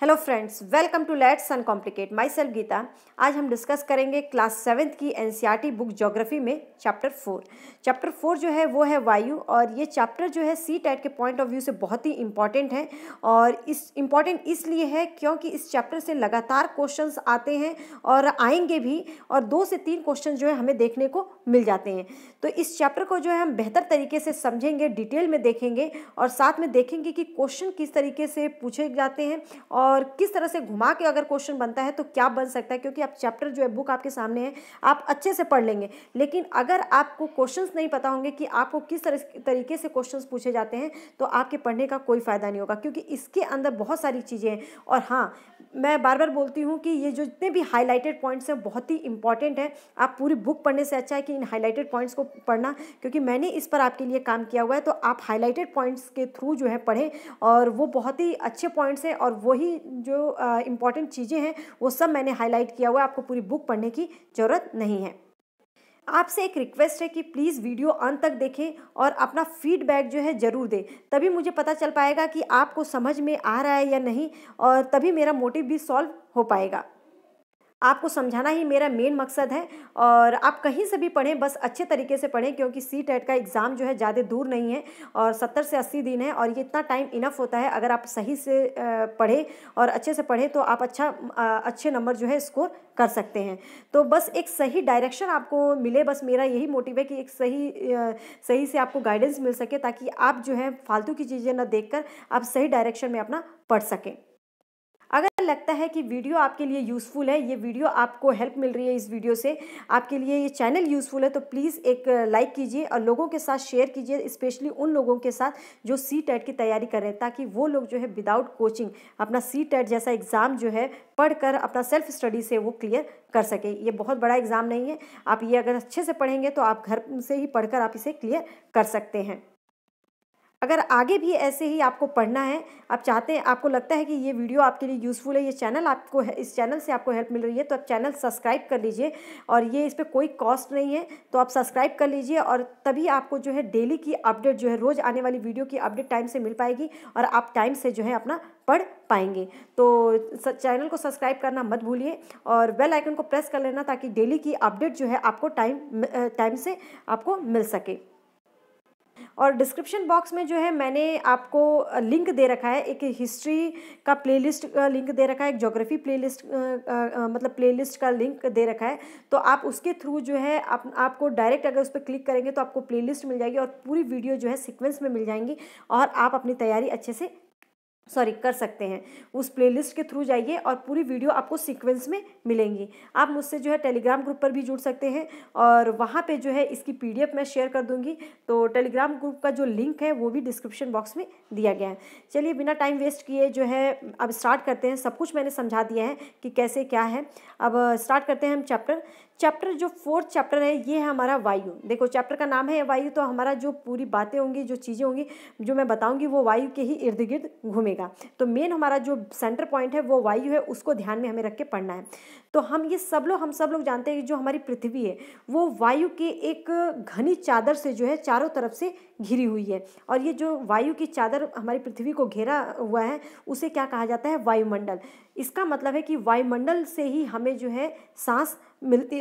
Hello friends, welcome to let's uncomplicate. My self Geeta. आज हम discuss करेंगे क्लास 7th की एनसीईआरटी बुक ज्योग्राफी में चैप्टर 4। चैप्टर 4 जो है वो है वायु, और ये चैप्टर जो है CTET के पॉइंट ऑफ व्यू से बहुत ही इंपॉर्टेंट है। और इस इम्पॉर्टेंट इसलिए है क्योंकि इस चैप्टर से लगातार क्वेश्चंस आते हैं और आएंगे भी, और 2 से 3 क्वेश्चन जो है हमें देखने को मिल जाते हैं। तो इस चैप्टर को जो है हम बेहतर तरीके से समझेंगे, डिटेल में देखेंगे और साथ में देखेंगे कि क्वेश्चन किस तरीके से पूछे जाते हैं और किस तरह से घुमा के अगर क्वेश्चन बनता है तो क्या बन सकता है। क्योंकि आप चैप्टर जो है बुक आपके सामने है, आप अच्छे से पढ़ लेंगे, लेकिन अगर आपको क्वेश्चंस नहीं पता होंगे कि आपको किस तरीके से क्वेश्चंस पूछे जाते हैं तो आपके पढ़ने का कोई फ़ायदा नहीं होगा, क्योंकि इसके अंदर बहुत सारी चीज़ें हैं। और हाँ, मैं बार बार बोलती हूँ कि ये जो जितने भी हाईलाइटेड पॉइंट्स हैं बहुत ही इंपॉर्टेंट है। आप पूरी बुक पढ़ने से अच्छा है कि इन हाईलाइटेड पॉइंट्स को पढ़ना, क्योंकि मैंने इस पर आपके लिए काम किया हुआ है। तो आप हाईलाइटेड पॉइंट्स के थ्रू जो है पढ़ें, और वो बहुत ही अच्छे पॉइंट्स हैं और वही जो इम्पॉर्टेंट चीज़ें हैं वो सब मैंने हाईलाइट किया हुआ है। आपको पूरी बुक पढ़ने की ज़रूरत नहीं है। आपसे एक रिक्वेस्ट है कि प्लीज़ वीडियो अंत तक देखें और अपना फीडबैक जो है ज़रूर दें, तभी मुझे पता चल पाएगा कि आपको समझ में आ रहा है या नहीं, और तभी मेरा मोटिव भी सॉल्व हो पाएगा। आपको समझाना ही मेरा मेन मकसद है। और आप कहीं से भी पढ़ें, बस अच्छे तरीके से पढ़ें, क्योंकि CTET का एग्ज़ाम जो है ज़्यादा दूर नहीं है और 70 से 80 दिन है, और ये इतना टाइम इनफ होता है। अगर आप सही से पढ़ें और अच्छे से पढ़ें तो आप अच्छे नंबर जो है स्कोर कर सकते हैं। तो बस एक सही डायरेक्शन आपको मिले, बस मेरा यही मोटिव है कि एक सही से आपको गाइडेंस मिल सके, ताकि आप जो है फालतू की चीज़ें ना देखकर आप सही डायरेक्शन में अपना पढ़ सकें। अगर लगता है कि वीडियो आपके लिए यूज़फुल है, ये वीडियो आपको हेल्प मिल रही है इस वीडियो से, आपके लिए ये चैनल यूज़फुल है, तो प्लीज़ एक लाइक कीजिए और लोगों के साथ शेयर कीजिए, स्पेशली उन लोगों के साथ जो CTET की तैयारी कर रहे हैं, ताकि वो लोग जो है विदाउट कोचिंग अपना CTET जैसा एग्ज़ाम जो है पढ़कर अपना सेल्फ स्टडी से वो क्लियर कर सके। ये बहुत बड़ा एग्ज़ाम नहीं है, आप ये अगर अच्छे से पढ़ेंगे तो आप घर से ही पढ़कर आप इसे क्लियर कर सकते हैं। अगर आगे भी ऐसे ही आपको पढ़ना है, आप चाहते हैं, आपको लगता है कि ये वीडियो आपके लिए यूज़फुल है, ये चैनल आपको इस चैनल से आपको हेल्प मिल रही है, तो आप चैनल सब्सक्राइब कर लीजिए। और ये इस पर कोई कॉस्ट नहीं है, तो आप सब्सक्राइब कर लीजिए, और तभी आपको जो है डेली की अपडेट जो है, रोज़ आने वाली वीडियो की अपडेट टाइम से मिल पाएगी और आप टाइम से जो है अपना पढ़ पाएंगे। तो चैनल को सब्सक्राइब करना मत भूलिए और बेल आइकन को प्रेस कर लेना, ताकि डेली की अपडेट जो है आपको टाइम से आपको मिल सके। और डिस्क्रिप्शन बॉक्स में जो है मैंने आपको लिंक दे रखा है, एक हिस्ट्री का प्लेलिस्ट का लिंक दे रखा है, एक ज्योग्राफी प्लेलिस्ट मतलब प्लेलिस्ट का लिंक दे रखा है। तो आप उसके थ्रू जो है आपको डायरेक्ट अगर उस पर क्लिक करेंगे तो आपको प्लेलिस्ट मिल जाएगी और पूरी वीडियो जो है सीक्वेंस में मिल जाएंगी, और आप अपनी तैयारी अच्छे से कर सकते हैं। उस प्लेलिस्ट के थ्रू जाइए और पूरी वीडियो आपको सीक्वेंस में मिलेंगी। आप मुझसे जो है टेलीग्राम ग्रुप पर भी जुड़ सकते हैं, और वहाँ पे जो है इसकी PDF मैं शेयर कर दूँगी। तो टेलीग्राम ग्रुप का जो लिंक है वो भी डिस्क्रिप्शन बॉक्स में दिया गया है। चलिए बिना टाइम वेस्ट किए जो है अब स्टार्ट करते हैं। सब कुछ मैंने समझा दिया है कि कैसे क्या है। अब स्टार्ट करते हैं हम चैप्टर जो 4th चैप्टर है, ये है हमारा वायु। देखो चैप्टर का नाम है वायु, तो हमारा जो पूरी बातें होंगी, जो चीज़ें होंगी, जो मैं बताऊंगी वो वायु के ही इर्द गिर्द घूमेगा। तो मेन हमारा जो सेंटर पॉइंट है वो वायु है, उसको ध्यान में हमें रख के पढ़ना है। तो हम सब लोग जानते हैं कि जो हमारी पृथ्वी है वो वायु के एक घनी चादर से जो है चारों तरफ से घिरी हुई है। और ये जो वायु की चादर हमारी पृथ्वी को घेरा हुआ है उसे क्या कहा जाता है? वायुमंडल। इसका मतलब है कि वायुमंडल से ही हमें जो है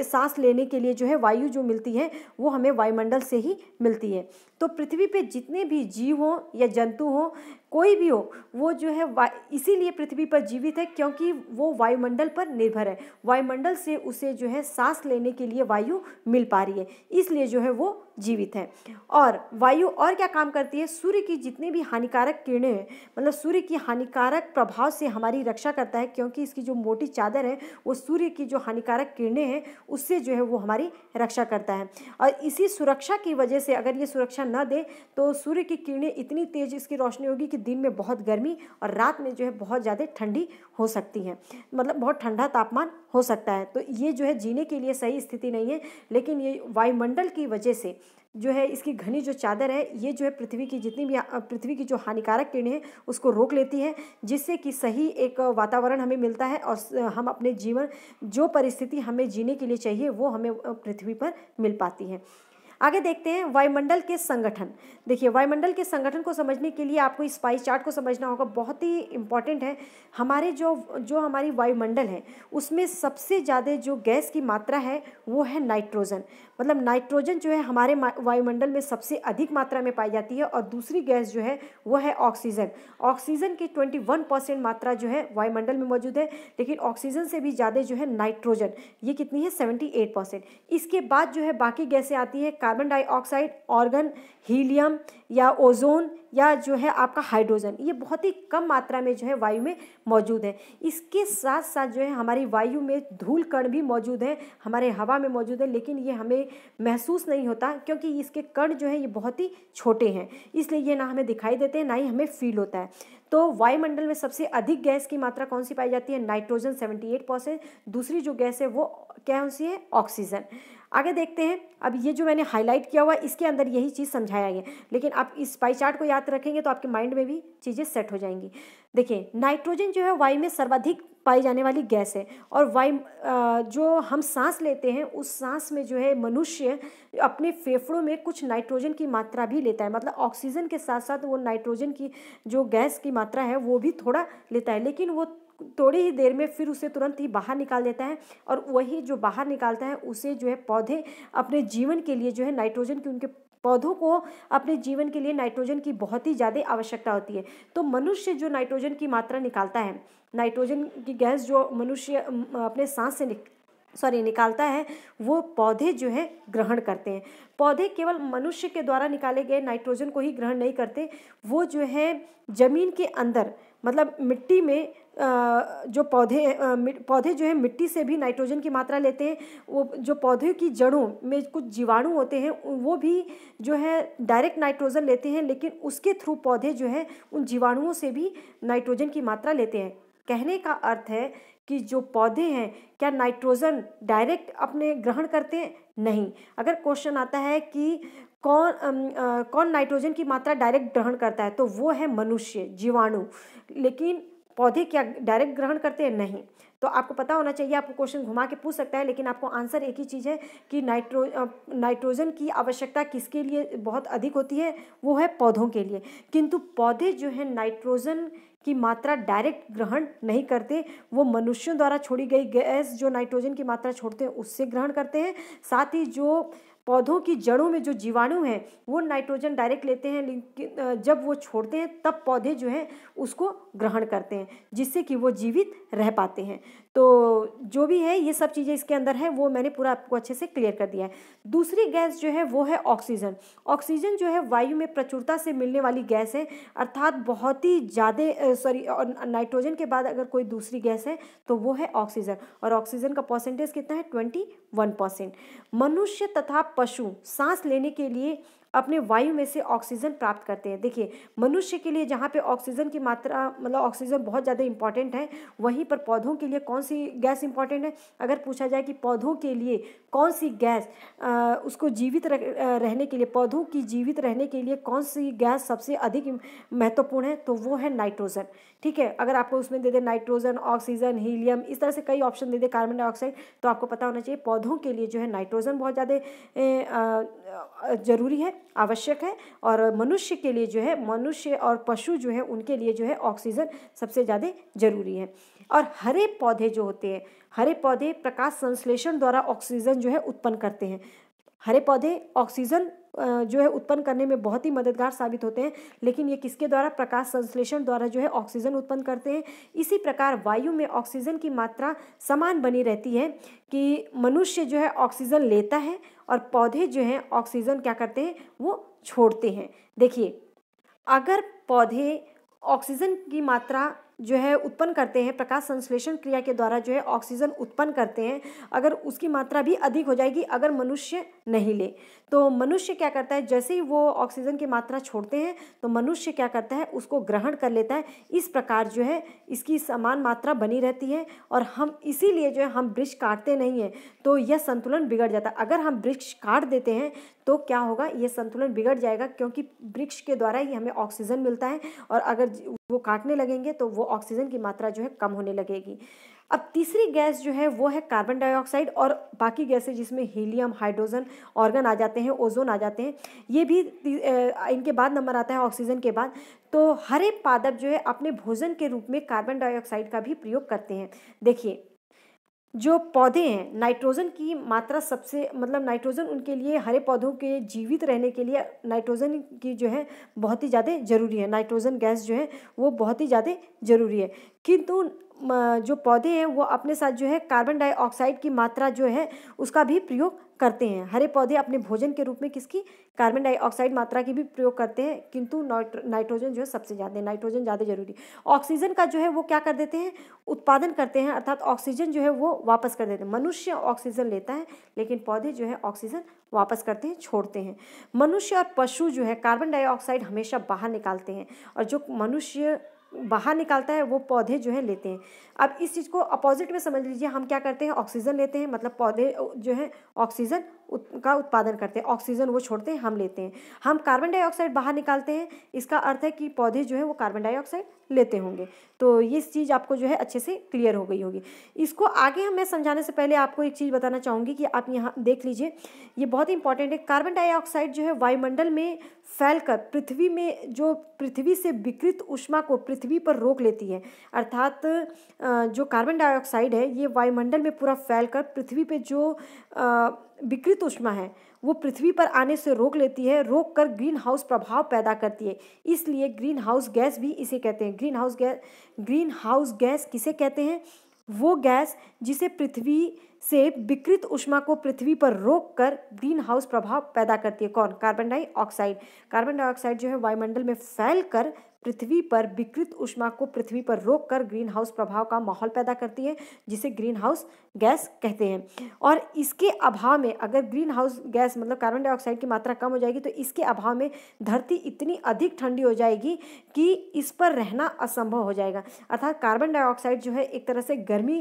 सांस लेने के लिए जो है वायु जो मिलती है वो हमें वायुमंडल से ही मिलती है। तो पृथ्वी पे जितने भी जीव हों या जंतु हों, कोई भी हो, वो जो है इसीलिए पृथ्वी पर जीवित है, क्योंकि वो वायुमंडल पर निर्भर है। वायुमंडल से उसे जो है सांस लेने के लिए वायु मिल पा रही है, इसलिए जो है वो जीवित है। और वायु और क्या काम करती है? सूर्य की जितनी भी हानिकारक किरणें हैं, मतलब सूर्य की हानिकारक प्रभाव से हमारी रक्षा करता है, क्योंकि इसकी जो मोटी चादर है वो सूर्य की जो हानिकारक किरणें हैं उससे जो है वो हमारी रक्षा करता है। और इसी सुरक्षा की वजह से, अगर ये सुरक्षा न दे तो सूर्य की किरणें इतनी तेज इसकी रोशनी होगी कि दिन में बहुत गर्मी और रात में जो है बहुत ज़्यादा ठंडी हो सकती है, मतलब बहुत ठंडा तापमान हो सकता है। तो ये जो है जीने के लिए सही स्थिति नहीं है। लेकिन ये वायुमंडल की वजह से जो है इसकी घनी जो चादर है, ये जो है पृथ्वी की जो हानिकारक किरणें हैं उसको रोक लेती है, जिससे कि सही एक वातावरण हमें मिलता है और हम अपने जीवन जो परिस्थिति हमें जीने के लिए चाहिए वो हमें पृथ्वी पर मिल पाती है। आगे देखते हैं वायुमंडल के संगठन। देखिए, वायुमंडल के संगठन को समझने के लिए आपको इस पाई चार्ट को समझना होगा, बहुत ही इंपॉर्टेंट है। हमारे जो हमारी वायुमंडल है उसमें सबसे ज़्यादा जो गैस की मात्रा है वो है नाइट्रोजन। मतलब नाइट्रोजन जो है हमारे वायुमंडल में सबसे अधिक मात्रा में पाई जाती है, और दूसरी गैस जो है वो है ऑक्सीजन। ऑक्सीजन की 21% मात्रा जो है वायुमंडल में मौजूद है, लेकिन ऑक्सीजन से भी ज़्यादा जो है नाइट्रोजन, ये कितनी है 78%। इसके बाद जो है बाकी गैसें आती है, कार्बन डाइऑक्साइड, ऑर्गन, हीलियम या ओजोन या जो है आपका हाइड्रोजन, ये बहुत ही कम मात्रा में जो है वायु में मौजूद है। इसके साथ साथ जो है हमारी वायु में धूल कण भी मौजूद है, हमारे हवा में मौजूद है, लेकिन ये हमें महसूस नहीं होता क्योंकि इसके कण जो है ये बहुत ही छोटे हैं, इसलिए ये ना हमें दिखाई देते हैं ना ही हमें फील होता है। तो वायुमंडल में सबसे अधिक गैस की मात्रा कौन सी पाई जाती है? नाइट्रोजन 78%। दूसरी जो गैस है वो कौन सी है? ऑक्सीजन। आगे देखते हैं, अब ये जो मैंने हाईलाइट किया हुआ है इसके अंदर यही चीज़ समझाया गया, लेकिन आप इस पाई चार्ट को याद रखेंगे तो आपके माइंड में भी चीज़ें सेट हो जाएंगी। देखिए, नाइट्रोजन जो है वायु में सर्वाधिक पाई जाने वाली गैस है, और वायु जो हम सांस लेते हैं उस सांस में जो है मनुष्य अपने फेफड़ों में कुछ नाइट्रोजन की मात्रा भी लेता है। मतलब ऑक्सीजन के साथ साथ वो नाइट्रोजन की जो गैस की मात्रा है वो भी थोड़ा लेता है, लेकिन वो थोड़ी ही देर में फिर उसे तुरंत ही बाहर निकाल देता है, और वही जो बाहर निकालता है उसे जो है पौधे अपने जीवन के लिए जो है नाइट्रोजन की, उनके पौधों को अपने जीवन के लिए नाइट्रोजन की बहुत ही ज़्यादा आवश्यकता होती है। तो मनुष्य जो नाइट्रोजन की मात्रा निकालता है, नाइट्रोजन की गैस जो मनुष्य अपने सांस से निकालता है, वो पौधे जो है ग्रहण करते हैं। पौधे केवल मनुष्य के द्वारा निकाले गए नाइट्रोजन को ही ग्रहण नहीं करते, वो जो है जमीन के अंदर मतलब मिट्टी में जो पौधे जो है मिट्टी से भी नाइट्रोजन की मात्रा लेते हैं। वो जो पौधे की जड़ों में कुछ जीवाणु होते हैं वो भी जो है डायरेक्ट नाइट्रोजन लेते हैं, लेकिन उसके थ्रू पौधे जो है उन जीवाणुओं से भी नाइट्रोजन की मात्रा लेते हैं। कहने का अर्थ है कि जो पौधे हैं क्या नाइट्रोजन डायरेक्ट अपने ग्रहण करते हैं? नहीं। अगर क्वेश्चन आता है कि कौन नाइट्रोजन की मात्रा डायरेक्ट ग्रहण करता है, तो वो है मनुष्य, जीवाणु। लेकिन पौधे क्या डायरेक्ट ग्रहण करते हैं? नहीं। तो आपको पता होना चाहिए, आपको क्वेश्चन घुमा के पूछ सकता है, लेकिन आपको आंसर एक ही चीज़ है कि नाइट्रोजन की आवश्यकता किसके लिए बहुत अधिक होती है? वो है पौधों के लिए। किंतु पौधे जो है नाइट्रोजन की मात्रा डायरेक्ट ग्रहण नहीं करते, वो मनुष्यों द्वारा छोड़ी गई गैस जो नाइट्रोजन की मात्रा छोड़ते हैं उससे ग्रहण करते हैं। साथ ही जो पौधों की जड़ों में जो जीवाणु हैं वो नाइट्रोजन डायरेक्ट लेते हैं, लेकिन जब वो छोड़ते हैं तब पौधे जो हैं उसको ग्रहण करते हैं, जिससे कि वो जीवित रह पाते हैं। तो जो भी है ये सब चीज़ें इसके अंदर है वो मैंने पूरा आपको अच्छे से क्लियर कर दिया है। दूसरी गैस जो है वो है ऑक्सीजन। ऑक्सीजन जो है वायु में प्रचुरता से मिलने वाली गैस है, अर्थात बहुत ही ज़्यादा और नाइट्रोजन के बाद अगर कोई दूसरी गैस है तो वो है ऑक्सीजन, और ऑक्सीजन का परसेंटेज कितना है? 21%। मनुष्य तथा पशु सांस लेने के लिए अपने वायु में से ऑक्सीजन प्राप्त करते हैं। देखिए, मनुष्य के लिए जहाँ पे ऑक्सीजन की मात्रा मतलब ऑक्सीजन बहुत ज़्यादा इंपॉर्टेंट है, वहीं पर पौधों के लिए कौन सी गैस इंपॉर्टेंट है? अगर पूछा जाए कि पौधों के लिए कौन सी गैस उसको जीवित रहने के लिए, पौधों की जीवित रहने के लिए कौन सी गैस सबसे अधिक महत्वपूर्ण है, तो वो है नाइट्रोजन। ठीक है, अगर आपको उसमें दे दे नाइट्रोजन, ऑक्सीजन, हीलियम, इस तरह से कई ऑप्शन दे दे, कार्बन डाइऑक्साइड, तो आपको पता होना चाहिए पौधों के लिए जो है नाइट्रोजन बहुत ज़्यादा जरूरी है, आवश्यक है, और मनुष्य के लिए जो है, मनुष्य और पशु जो है उनके लिए जो है ऑक्सीजन सबसे ज़्यादा जरूरी है। और हरे पौधे जो होते हैं, हरे पौधे प्रकाश संश्लेषण द्वारा ऑक्सीजन जो है उत्पन्न करते हैं। हरे पौधे ऑक्सीजन जो है उत्पन्न करने में बहुत ही मददगार साबित होते हैं, लेकिन ये किसके द्वारा? प्रकाश संश्लेषण द्वारा जो है ऑक्सीजन उत्पन्न करते हैं। इसी प्रकार वायु में ऑक्सीजन की मात्रा समान बनी रहती है कि मनुष्य जो है ऑक्सीजन लेता है और पौधे जो हैं ऑक्सीजन क्या करते हैं? वो छोड़ते हैं। देखिए, अगर पौधे ऑक्सीजन की मात्रा जो है उत्पन्न करते हैं, प्रकाश संश्लेषण क्रिया के द्वारा जो है ऑक्सीजन उत्पन्न करते हैं, अगर उसकी मात्रा भी अधिक हो जाएगी अगर मनुष्य नहीं ले, तो मनुष्य क्या करता है? जैसे ही वो ऑक्सीजन की मात्रा छोड़ते हैं तो मनुष्य क्या करता है? उसको ग्रहण कर लेता है। इस प्रकार जो है इसकी समान मात्रा बनी रहती है, और हम इसीलिए जो है हम वृक्ष काटते नहीं हैं, तो यह संतुलन बिगड़ जाता है। अगर हम वृक्ष काट देते हैं तो क्या होगा? ये संतुलन बिगड़ जाएगा, क्योंकि वृक्ष के द्वारा ही हमें ऑक्सीजन मिलता है, और अगर वो काटने लगेंगे तो वो ऑक्सीजन की मात्रा जो है कम होने लगेगी। अब तीसरी गैस जो है वो है कार्बन डाइऑक्साइड और बाकी गैसें जिसमें हीलियम, हाइड्रोजन, ऑर्गन आ जाते हैं, ओजोन आ जाते हैं, ये भी इनके बाद नंबर आता है ऑक्सीजन के बाद। तो हर एक पादप जो है अपने भोजन के रूप में कार्बन डाइऑक्साइड का भी प्रयोग करते हैं। देखिए, जो पौधे हैं, नाइट्रोजन की मात्रा सबसे, मतलब नाइट्रोजन उनके लिए, हरे पौधों के जीवित रहने के लिए नाइट्रोजन की जो है बहुत ही ज़्यादा ज़रूरी है। नाइट्रोजन गैस जो है वो बहुत ही ज़्यादा ज़रूरी है। किंतु जो पौधे हैं वो अपने साथ जो है कार्बन डाइऑक्साइड की मात्रा जो है उसका भी प्रयोग करते हैं। हरे पौधे अपने भोजन के रूप में किसकी, कार्बन डाइऑक्साइड मात्रा की भी प्रयोग करते हैं, किंतु नाइट्रोजन जो है सबसे ज़्यादा, नाइट्रोजन ज़्यादा जरूरी। ऑक्सीजन का जो है वो क्या कर देते हैं, उत्पादन करते हैं, अर्थात ऑक्सीजन जो है वो वापस कर देते हैं। मनुष्य ऑक्सीजन लेता है लेकिन पौधे जो है ऑक्सीजन वापस करते हैं, छोड़ते हैं। मनुष्य और पशु जो है कार्बन डाइऑक्साइड हमेशा बाहर निकालते हैं, और जो मनुष्य बाहर निकालता है वो पौधे जो है लेते हैं। अब इस चीज़ को अपोजिट में समझ लीजिए, हम क्या करते हैं, ऑक्सीजन लेते हैं, मतलब पौधे जो है ऑक्सीजन का उत्पादन करते हैं, ऑक्सीजन वो छोड़ते हैं, हम लेते हैं। हम कार्बन डाइऑक्साइड बाहर निकालते हैं, इसका अर्थ है कि पौधे जो है वो कार्बन डाइऑक्साइड लेते होंगे। तो ये चीज़ आपको जो है अच्छे से क्लियर हो गई होगी। इसको आगे मैं समझाने से पहले आपको एक चीज़ बताना चाहूँगी कि आप यहाँ देख लीजिए, ये बहुत इंपॉर्टेंट है। कार्बन डाइऑक्साइड जो है वायुमंडल में फैलकर पृथ्वी में, जो पृथ्वी से विकृत ऊष्मा को पृथ्वी पर रोक लेती है। अर्थात जो कार्बन डाइऑक्साइड है ये वायुमंडल में पूरा फैलकर पृथ्वी पे जो विकृत ऊष्मा है वो पृथ्वी पर आने से रोक लेती है, रोक कर ग्रीन हाउस प्रभाव पैदा करती है। इसलिए ग्रीन हाउस गैस भी इसे कहते हैं। ग्रीन हाउस गैस किसे कहते हैं, वो गैस जिसे पृथ्वी से विकृत ऊष्मा को पृथ्वी पर रोककर ग्रीन हाउस प्रभाव पैदा करती है। कौन, कार्बन डाइऑक्साइड। कार्बन डाइऑक्साइड जो है वायुमंडल में फैलकर पृथ्वी पर विकृत ऊष्मा को पृथ्वी पर रोककर ग्रीन हाउस प्रभाव का माहौल पैदा करती है, जिसे ग्रीन हाउस गैस कहते हैं। और इसके अभाव में, अगर ग्रीन हाउस गैस मतलब कार्बन डाइऑक्साइड की मात्रा कम हो जाएगी तो इसके अभाव में धरती इतनी अधिक ठंडी हो जाएगी कि इस पर रहना असंभव हो जाएगा। अर्थात कार्बन डाइऑक्साइड जो है एक तरह से गर्मी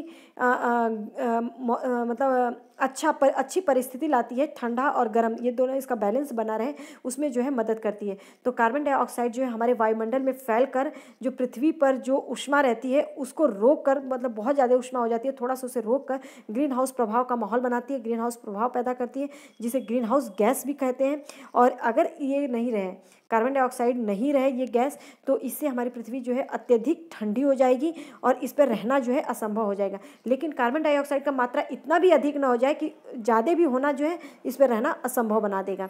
मतलब अच्छी परिस्थिति लाती है, ठंडा और गर्म ये दोनों इसका बैलेंस बना रहे उसमें जो है मदद करती है। तो कार्बन डाइऑक्साइड जो है हमारे वायुमंडल में फैलकर जो पृथ्वी पर जो ऊष्मा रहती है उसको रोक कर, मतलब बहुत ज़्यादा ऊष्मा हो जाती है, थोड़ा सा उसे रोक कर ग्रीन हाउस प्रभाव का माहौल बनाती है, ग्रीन हाउस प्रभाव पैदा करती है, जिसे ग्रीन हाउस गैस भी कहते हैं। और अगर ये नहीं रहे, कार्बन डाइऑक्साइड नहीं रहे ये गैस, तो इससे हमारी पृथ्वी जो है अत्यधिक ठंडी हो जाएगी और इस पर रहना जो है असंभव हो जाएगा। लेकिन कार्बन डाइऑक्साइड का मात्रा इतना भी अधिक ना हो जाए कि ज़्यादा भी होना जो है इस पर रहना असंभव बना देगा।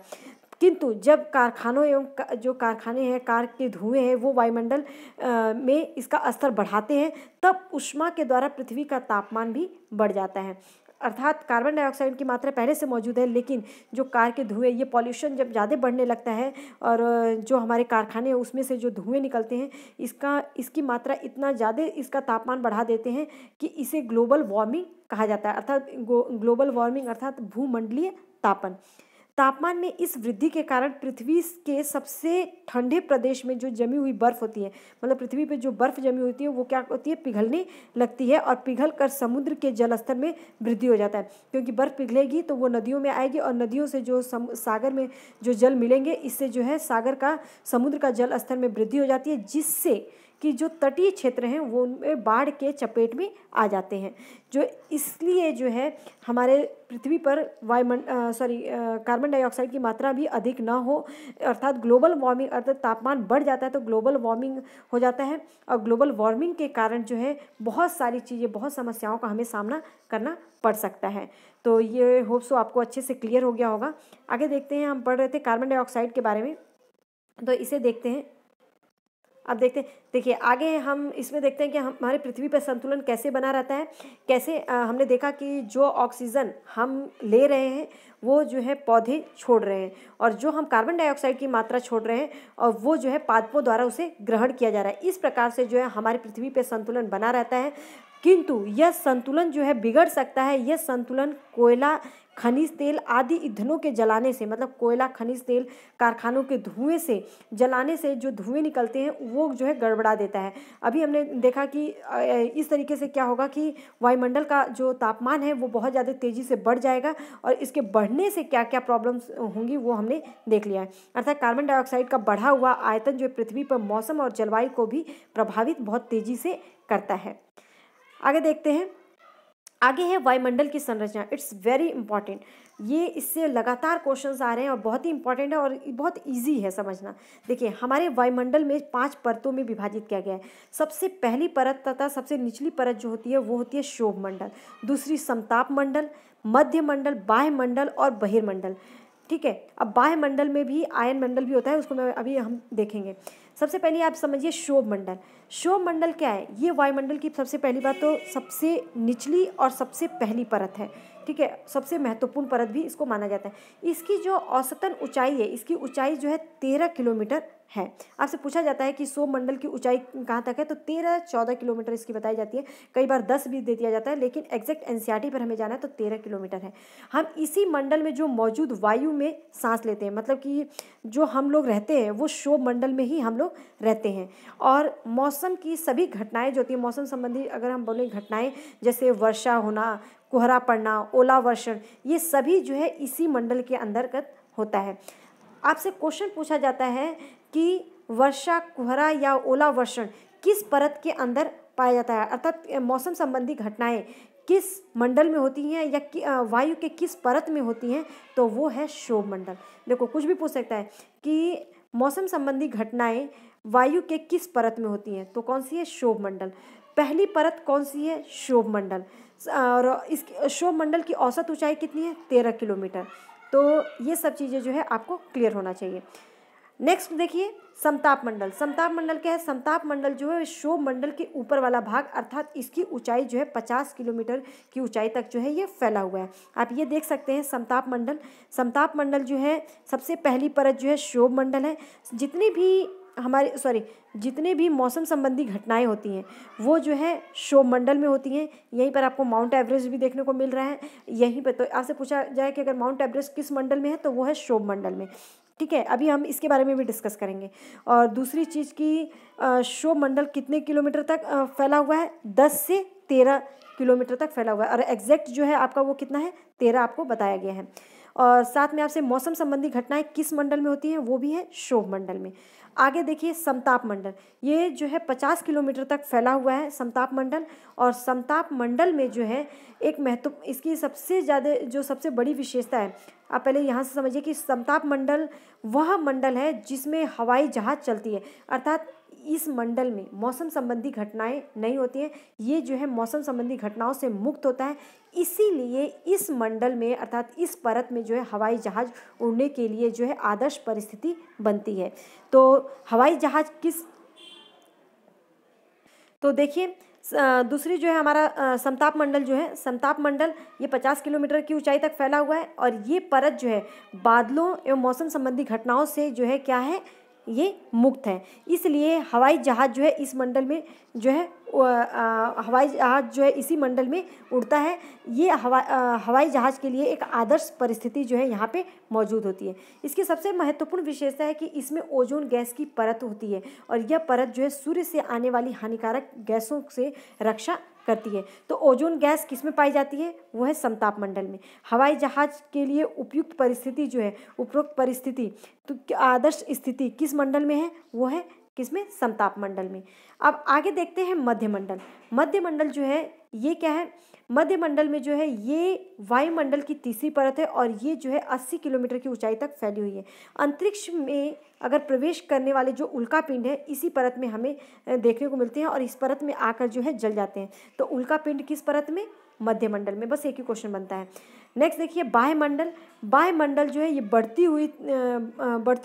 किंतु जब कारखानों एवं जो कारखाने हैं, कार के धुएं हैं, वो वायुमंडल में इसका स्तर बढ़ाते हैं, तब ऊष्मा के द्वारा पृथ्वी का तापमान भी बढ़ जाता है। अर्थात कार्बन डाइऑक्साइड की मात्रा पहले से मौजूद है, लेकिन जो कार के धुएं, ये पॉल्यूशन जब ज़्यादा बढ़ने लगता है और जो हमारे कारखाने हैं उसमें से जो धुएं निकलते हैं, इसकी मात्रा इतना ज़्यादा इसका तापमान बढ़ा देते हैं कि इसे ग्लोबल वार्मिंग कहा जाता है। अर्थात ग्लोबल वार्मिंग अर्थात भूमंडलीय तापमान में इस वृद्धि के कारण पृथ्वी के सबसे ठंडे प्रदेश में जो जमी हुई बर्फ़ होती है, मतलब पृथ्वी पे जो बर्फ़ जमी होती है वो क्या होती है, पिघलने लगती है, और पिघल कर समुद्र के जल स्तर में वृद्धि हो जाता है। क्योंकि बर्फ़ पिघलेगी तो वो नदियों में आएगी, और नदियों से जो सागर में जो जल मिलेंगे, इससे जो है समुद्र का जल स्तर में वृद्धि हो जाती है, जिससे कि जो तटीय क्षेत्र हैं वो उनमें बाढ़ के चपेट में आ जाते हैं। जो इसलिए जो है हमारे पृथ्वी पर कार्बन डाइऑक्साइड की मात्रा भी अधिक ना हो, अर्थात ग्लोबल वार्मिंग, अर्थात तापमान बढ़ जाता है तो ग्लोबल वार्मिंग हो जाता है, और ग्लोबल वार्मिंग के कारण जो है बहुत सारी चीज़ें, बहुत समस्याओं का हमें सामना करना पड़ सकता है। तो ये होप सो आपको अच्छे से क्लियर हो गया होगा। आगे देखते हैं, हम पढ़ रहे थे कार्बन डाइऑक्साइड के बारे में, तो इसे देखते हैं। अब देखिए आगे हम इसमें देखते हैं कि हमारे पृथ्वी पर संतुलन कैसे बना रहता है। कैसे हमने देखा कि जो ऑक्सीजन हम ले रहे हैं वो जो है पौधे छोड़ रहे हैं, और जो हम कार्बन डाइऑक्साइड की मात्रा छोड़ रहे हैं और वो जो है पादपों द्वारा उसे ग्रहण किया जा रहा है। इस प्रकार से जो है हमारी पृथ्वी पर संतुलन बना रहता है। किंतु यह संतुलन जो है बिगड़ सकता है। यह संतुलन कोयला, खनिज तेल आदि ईंधनों के जलाने से, मतलब कोयला, खनिज तेल, कारखानों के धुएं से जलाने से जो धुएं निकलते हैं वो जो है गड़बड़ा देता है। अभी हमने देखा कि इस तरीके से क्या होगा कि वायुमंडल का जो तापमान है वो बहुत ज़्यादा तेज़ी से बढ़ जाएगा और इसके बढ़ने से क्या क्या प्रॉब्लम्स होंगी वो हमने देख लिया है। अर्थात कार्बन डाइऑक्साइड का बढ़ा हुआ आयतन जो पृथ्वी पर मौसम और जलवायु को भी प्रभावित बहुत तेज़ी से करता है। आगे देखते हैं। आगे है वायुमंडल की संरचना। It's very important. ये इससे लगातार क्वेश्चंस आ रहे हैं और बहुत ही इंपॉर्टेंट है और बहुत इजी है समझना। देखिए, हमारे वायुमंडल में 5 परतों में विभाजित किया गया है। सबसे पहली परत तथा सबसे निचली परत जो होती है वो होती है क्षोभ मंडल, दूसरी समताप मंडल, मध्य मंडल, बाह्य मंडल और बहिर्मंडल। ठीक है, अब बाह्य मंडल में भी आयन मंडल भी होता है, उसको मैं अभी हम देखेंगे। सबसे पहले आप समझिए क्षोभ मंडल। क्षोभ मंडल क्या है? ये वायुमंडल की सबसे पहली बात तो सबसे निचली और सबसे पहली परत है। ठीक है, सबसे महत्वपूर्ण परत भी इसको माना जाता है। इसकी जो औसतन ऊंचाई है, इसकी ऊंचाई जो है 13 किलोमीटर है। आपसे पूछा जाता है कि क्षोभ मंडल की ऊंचाई कहाँ तक है, तो 13-14 किलोमीटर इसकी बताई जाती है। कई बार 10 भी दे दिया जाता है, लेकिन एग्जैक्ट एनसीईआरटी पर हमें जाना है तो 13 किलोमीटर है। हम इसी मंडल में जो मौजूद वायु में सांस लेते हैं, मतलब कि जो हम लोग रहते हैं वो क्षोभ मंडल में ही हम लोग रहते हैं। और मौसम की सभी घटनाएं जो होती हैं, मौसम संबंधी अगर हम बोलें घटनाएं, जैसे वर्षा होना, कोहरा पड़ना, ओलावर्षण, ये सभी जो है इसी मंडल के अंतर्गत होता है। आपसे क्वेश्चन पूछा जाता है कि वर्षा, कोहरा या ओलावर्षण किस परत के अंदर पाया जाता है, अर्थात मौसम संबंधी घटनाएं किस मंडल में होती हैं या वायु के किस परत में होती हैं, तो वो है क्षोभ मंडल। देखो, कुछ भी पूछ सकता है कि मौसम संबंधी घटनाएं वायु के किस परत में होती हैं, तो कौन सी है? क्षोभ मंडल। पहली परत कौन सी है? क्षोभ मंडल। और इस क्षोभ मंडल की औसत ऊंचाई कितनी है? 13 किलोमीटर। तो ये सब चीज़ें जो है आपको क्लियर होना चाहिए। नेक्स्ट देखिए, समताप मंडल। समताप मंडल क्या है? समताप मंडल जो है क्षोभ मंडल के ऊपर वाला भाग, अर्थात इसकी ऊंचाई जो है 50 किलोमीटर की ऊंचाई तक जो है ये फैला हुआ है। आप ये देख सकते हैं समताप मंडल। समताप मंडल जो है सबसे पहली परत जो है क्षोभ मंडल है। जितने भी मौसम संबंधी घटनाएं होती हैं वो जो है क्षोभ मंडल में होती हैं। यहीं पर आपको माउंट एवरेस्ट भी देखने को मिल रहा है यहीं पर। तो आपसे पूछा जाए कि अगर माउंट एवरेस्ट किस मंडल में है, तो वो है क्षोभ मंडल में। ठीक है, अभी हम इसके बारे में भी डिस्कस करेंगे। और दूसरी चीज़ की क्षोभ मंडल कितने किलोमीटर तक फैला हुआ है? 10 से 13 किलोमीटर तक फैला हुआ है। और एग्जैक्ट जो है आपका वो कितना है? 13 आपको बताया गया है। और साथ में आपसे मौसम संबंधी घटनाएं किस मंडल में होती हैं, वो भी है क्षोभ मंडल में। आगे देखिए, समताप मंडल। ये जो है 50 किलोमीटर तक फैला हुआ है समताप मंडल। और समताप मंडल में जो है एक इसकी सबसे ज़्यादा जो सबसे बड़ी विशेषता है, आप पहले यहाँ से समझिए कि समताप मंडल वह मंडल है जिसमें हवाई जहाज़ चलती है। अर्थात इस मंडल में मौसम संबंधी घटनाएं नहीं होती हैं। ये जो है मौसम संबंधी घटनाओं से मुक्त होता है। इसीलिए इस मंडल में, अर्थात इस परत में जो है हवाई जहाज़ उड़ने के लिए जो है आदर्श परिस्थिति बनती है। तो हवाई जहाज़ तो देखिए, दूसरी जो है हमारा समताप मंडल जो है, समताप मंडल ये 50 किलोमीटर की ऊंचाई तक फैला हुआ है। और ये परत जो है बादलों एवं मौसम संबंधी घटनाओं से जो है क्या है, ये मुक्त है। इसलिए हवाई जहाज़ जो है इस मंडल में जो है हवाई जहाज़ जो है इसी मंडल में उड़ता है। ये हवाई जहाज़ के लिए एक आदर्श परिस्थिति जो है यहाँ पे मौजूद होती है। इसकी सबसे महत्वपूर्ण विशेषता है कि इसमें ओजोन गैस की परत होती है और यह परत जो है सूर्य से आने वाली हानिकारक गैसों से रक्षा करती है। तो ओजोन गैस किस में पाई जाती है? वो है समताप मंडल में। हवाई जहाज़ के लिए उपयुक्त परिस्थिति जो है, उपरोक्त परिस्थिति, तो आदर्श स्थिति किस मंडल में है? वो है किसमें? समताप मंडल में। अब आगे देखते हैं मध्य मंडल। मध्य मंडल जो है ये क्या है? मध्य मंडल में जो है ये वायुमंडल की तीसरी परत है और ये जो है 80 किलोमीटर की ऊंचाई तक फैली हुई है। अंतरिक्ष में अगर प्रवेश करने वाले जो उल्कापिंड है इसी परत में हमें देखने को मिलते हैं और इस परत में आकर जो है जल जाते हैं। तो उल्कापिंड किस परत में? मध्य मंडल में। बस एक ही क्वेश्चन बनता है। नेक्स्ट देखिए, बाह्य मंडल। बाह्य मंडल जो है ये बढ़ती हुई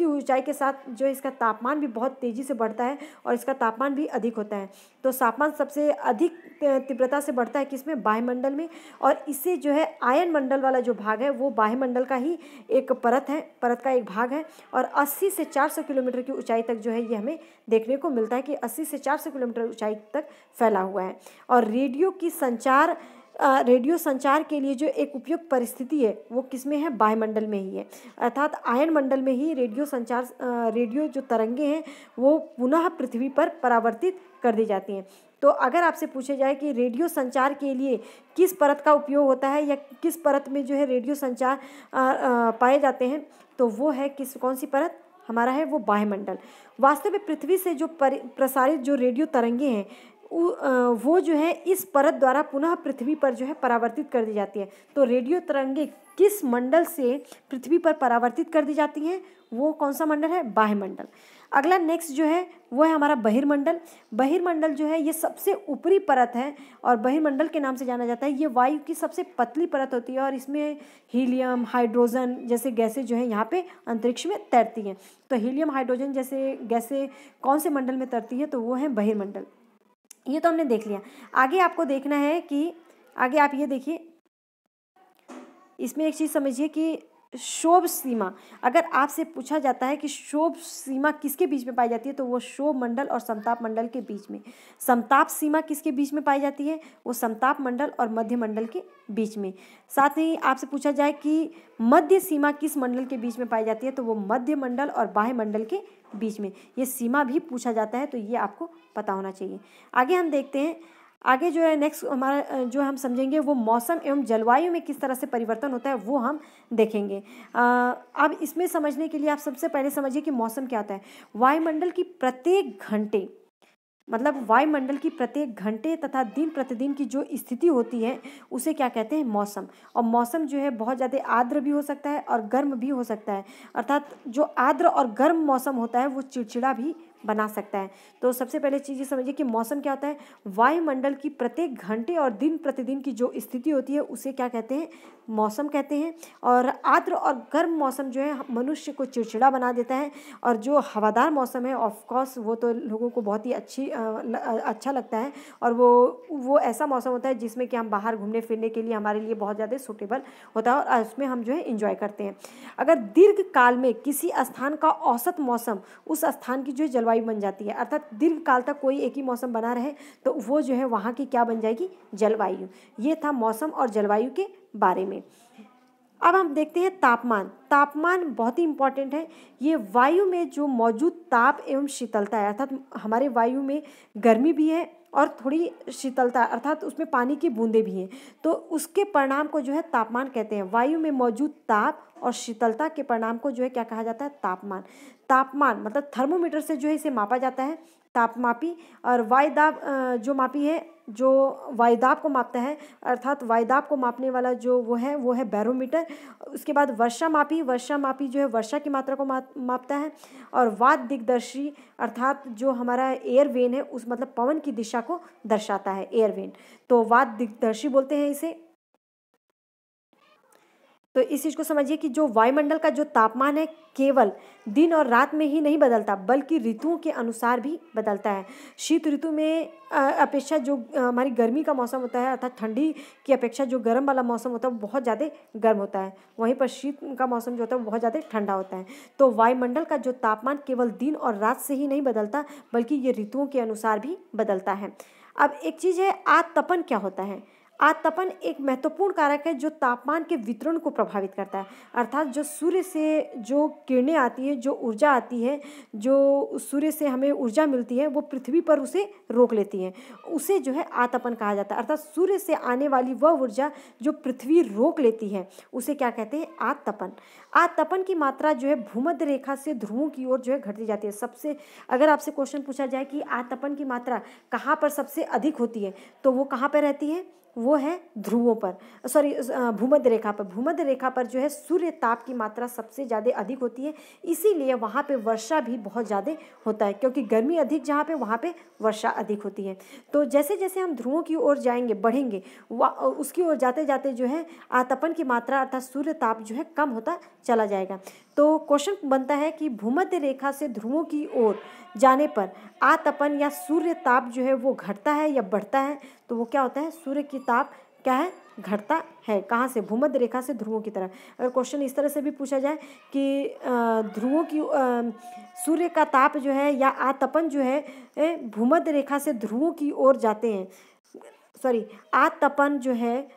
ऊंचाई के साथ जो है इसका तापमान भी बहुत तेज़ी से बढ़ता है और इसका तापमान भी अधिक होता है। तो तापमान सबसे अधिक तीव्रता से बढ़ता है किसमें? बाह्य वायुमंडल में, और इसे जो है आयन मंडल वाला जो भाग है वो बाह्यमंडल का ही एक परत का एक भाग है। और 80 से 400 किलोमीटर की ऊंचाई तक जो है ये हमें देखने को मिलता है कि 80 से 400 किलोमीटर ऊंचाई तक फैला हुआ है। और रेडियो संचार के लिए जो एक उपयुक्त परिस्थिति है वो किसमें है, वायुमंडल में ही है। अर्थात आयन मंडल में ही रेडियो जो तरंगे हैं वो पुनः पृथ्वी पर परावर्तित कर दी जाती हैं। तो अगर आपसे पूछे जाए कि रेडियो संचार के लिए किस परत का उपयोग होता है या किस परत में जो है रेडियो संचार पाए जाते हैं, तो वो है कौन सी परत हमारा है, वो वायुमंडल। वास्तव में पृथ्वी से जो प्रसारित जो रेडियो तरंगे हैं वो जो है इस परत द्वारा पुनः पृथ्वी पर जो है परावर्तित कर दी जाती है। तो रेडियो तरंगे किस मंडल से पृथ्वी पर परावर्तित कर दी जाती हैं, वो कौन सा मंडल है, वायुमंडल। अगला नेक्स्ट जो है वो है हमारा बहिर्मंडल। बहिर्मंडल जो है ये सबसे ऊपरी परत है और बहिर्मंडल के नाम से जाना जाता है। ये वायु की सबसे पतली परत होती है और इसमें हीलियम, हाइड्रोजन जैसे गैसें जो है यहाँ पे अंतरिक्ष में तैरती हैं। तो हीलियम, हाइड्रोजन जैसे गैसें कौन से मंडल में तैरती हैं, तो वो है बहिर्मंडल। ये तो हमने देख लिया। आगे आपको देखना है कि आगे आप ये देखिए, इसमें एक चीज़ समझिए कि क्षोभ सीमा, अगर आपसे पूछा जाता है कि क्षोभ सीमा किसके बीच में पाई जाती है, तो वो क्षोभ मंडल और समताप मंडल के बीच में। समताप सीमा किसके बीच में पाई जाती है, वो समताप मंडल और मध्य मंडल के बीच में। साथ ही आपसे पूछा जाए कि मध्य सीमा किस मंडल के बीच में पाई जाती है, तो वो मध्य मंडल और बाह्य मंडल के बीच में। ये सीमा भी पूछा जाता है, तो ये आपको पता होना चाहिए। आगे हम देखते हैं, आगे जो है नेक्स्ट हमारा जो हम समझेंगे वो मौसम एवं जलवायु में किस तरह से परिवर्तन होता है वो हम देखेंगे। अब इसमें समझने के लिए आप सबसे पहले समझिए कि मौसम क्या होता है। वायुमंडल की प्रत्येक घंटे, मतलब वायुमंडल की प्रत्येक घंटे तथा दिन प्रतिदिन की जो स्थिति होती है उसे क्या कहते हैं, मौसम। और मौसम जो है बहुत ज़्यादा आर्द्र भी हो सकता है और गर्म भी हो सकता है। अर्थात जो आर्द्र और गर्म मौसम होता है वो चिड़चिड़ा भी बना सकता है। तो सबसे पहले चीज़ ये समझिए कि मौसम क्या होता है। वायुमंडल की प्रत्येक घंटे और दिन प्रतिदिन की जो स्थिति होती है उसे क्या कहते हैं, मौसम कहते हैं। और आर्द्र और गर्म मौसम जो है मनुष्य को चिड़चिड़ा बना देता है, और जो हवादार मौसम है ऑफकोर्स वो तो लोगों को बहुत ही अच्छा लगता है, और वो ऐसा मौसम होता है जिसमें कि हम बाहर घूमने फिरने के लिए हमारे लिए बहुत ज़्यादा सूटेबल होता है और उसमें हम जो है इंजॉय करते हैं। अगर दीर्घ काल में किसी स्थान का औसत मौसम उस स्थान की जो है जलवायु बन जाती है, अर्थात दीर्घ काल तक कोई एक ही मौसम बना रहे तो वो जो है वहाँ की क्या बन जाएगी, जलवायु। ये था मौसम और जलवायु के बारे में। अब हम देखते हैं तापमान। तापमान बहुत ही इंपॉर्टेंट है। ये वायु में जो मौजूद ताप एवं शीतलता है, अर्थात हमारे वायु में गर्मी भी है और थोड़ी शीतलता, अर्थात उसमें पानी की बूंदें भी हैं, तो उसके परिणाम को जो है तापमान कहते हैं। वायु में मौजूद ताप और शीतलता के परिणाम को जो है क्या कहा जाता है, तापमान। तापमान मतलब थर्मोमीटर से जो है इसे मापा जाता है, तापमापी। और वायुदाब जो मापी है, जो वायुदाब को मापता है, अर्थात वायुदाब को मापने वाला जो वो है बैरोमीटर। उसके बाद वर्षा मापी जो है वर्षा की मात्रा को मापता है। और वात दिग्दर्शी, अर्थात जो हमारा एयर वेन है उस मतलब पवन की दिशा को दर्शाता है, एयर वेन, तो वात दिग्दर्शी बोलते हैं इसे। तो इस चीज़ को समझिए कि जो वायुमंडल का जो तापमान है केवल दिन और रात में ही नहीं बदलता बल्कि ऋतुओं के अनुसार भी बदलता है। शीत ऋतु में अपेक्षा जो हमारी गर्मी का मौसम होता है, अर्थात ठंडी की अपेक्षा जो गर्म वाला मौसम होता है वो बहुत ज़्यादा गर्म होता है, वहीं पर शीत का मौसम जो होता है वो बहुत ज़्यादा ठंडा होता है। तो वायुमंडल का जो तापमान केवल दिन और रात से ही नहीं बदलता बल्कि ये ऋतुओं के अनुसार भी बदलता है। अब एक चीज़ है, आतपन क्या होता है। आतपन एक महत्वपूर्ण कारक है जो तापमान के वितरण को प्रभावित करता है। अर्थात जो सूर्य से जो किरणें आती है, जो ऊर्जा आती है, जो सूर्य से हमें ऊर्जा मिलती है वो पृथ्वी पर उसे रोक लेती है, उसे जो है आतपन कहा जाता है। अर्थात सूर्य से आने वाली वह ऊर्जा जो पृथ्वी रोक लेती है उसे क्या कहते हैं, आतपन। आतपन की मात्रा जो है भूमध्य रेखा से ध्रुवों की ओर जो है घटती जाती है। सबसे अगर आपसे क्वेश्चन पूछा जाए कि आतपन की मात्रा कहाँ पर सबसे अधिक होती है, तो वो कहाँ पर रहती है, वो है ध्रुवों पर, भूमध्य रेखा पर। भूमध्य रेखा पर जो है सूर्य ताप की मात्रा सबसे ज़्यादा अधिक होती है, इसीलिए वहाँ पे वर्षा भी बहुत ज़्यादा होता है, क्योंकि गर्मी अधिक जहाँ पे वहाँ पे वर्षा अधिक होती है। तो जैसे जैसे हम ध्रुवों की ओर जाएंगे, बढ़ेंगे, उसकी ओर जाते जाते जो है आतपन की मात्रा अर्थात सूर्य ताप जो है कम होता चला जाएगा। तो क्वेश्चन बनता है कि भूमध्य रेखा से ध्रुवों की ओर जाने पर आतपन या सूर्य ताप जो है वो घटता है या बढ़ता है, तो वो क्या होता है, सूर्य की ताप क्या है, घटता है। कहाँ से, भूमध्य रेखा से ध्रुवों की तरफ। अगर क्वेश्चन इस तरह से भी पूछा जाए कि ध्रुवों की सूर्य का ताप जो है या आतपन जो है भूमध्य रेखा से ध्रुवों की ओर जाते हैं, सॉरी आतपन जो है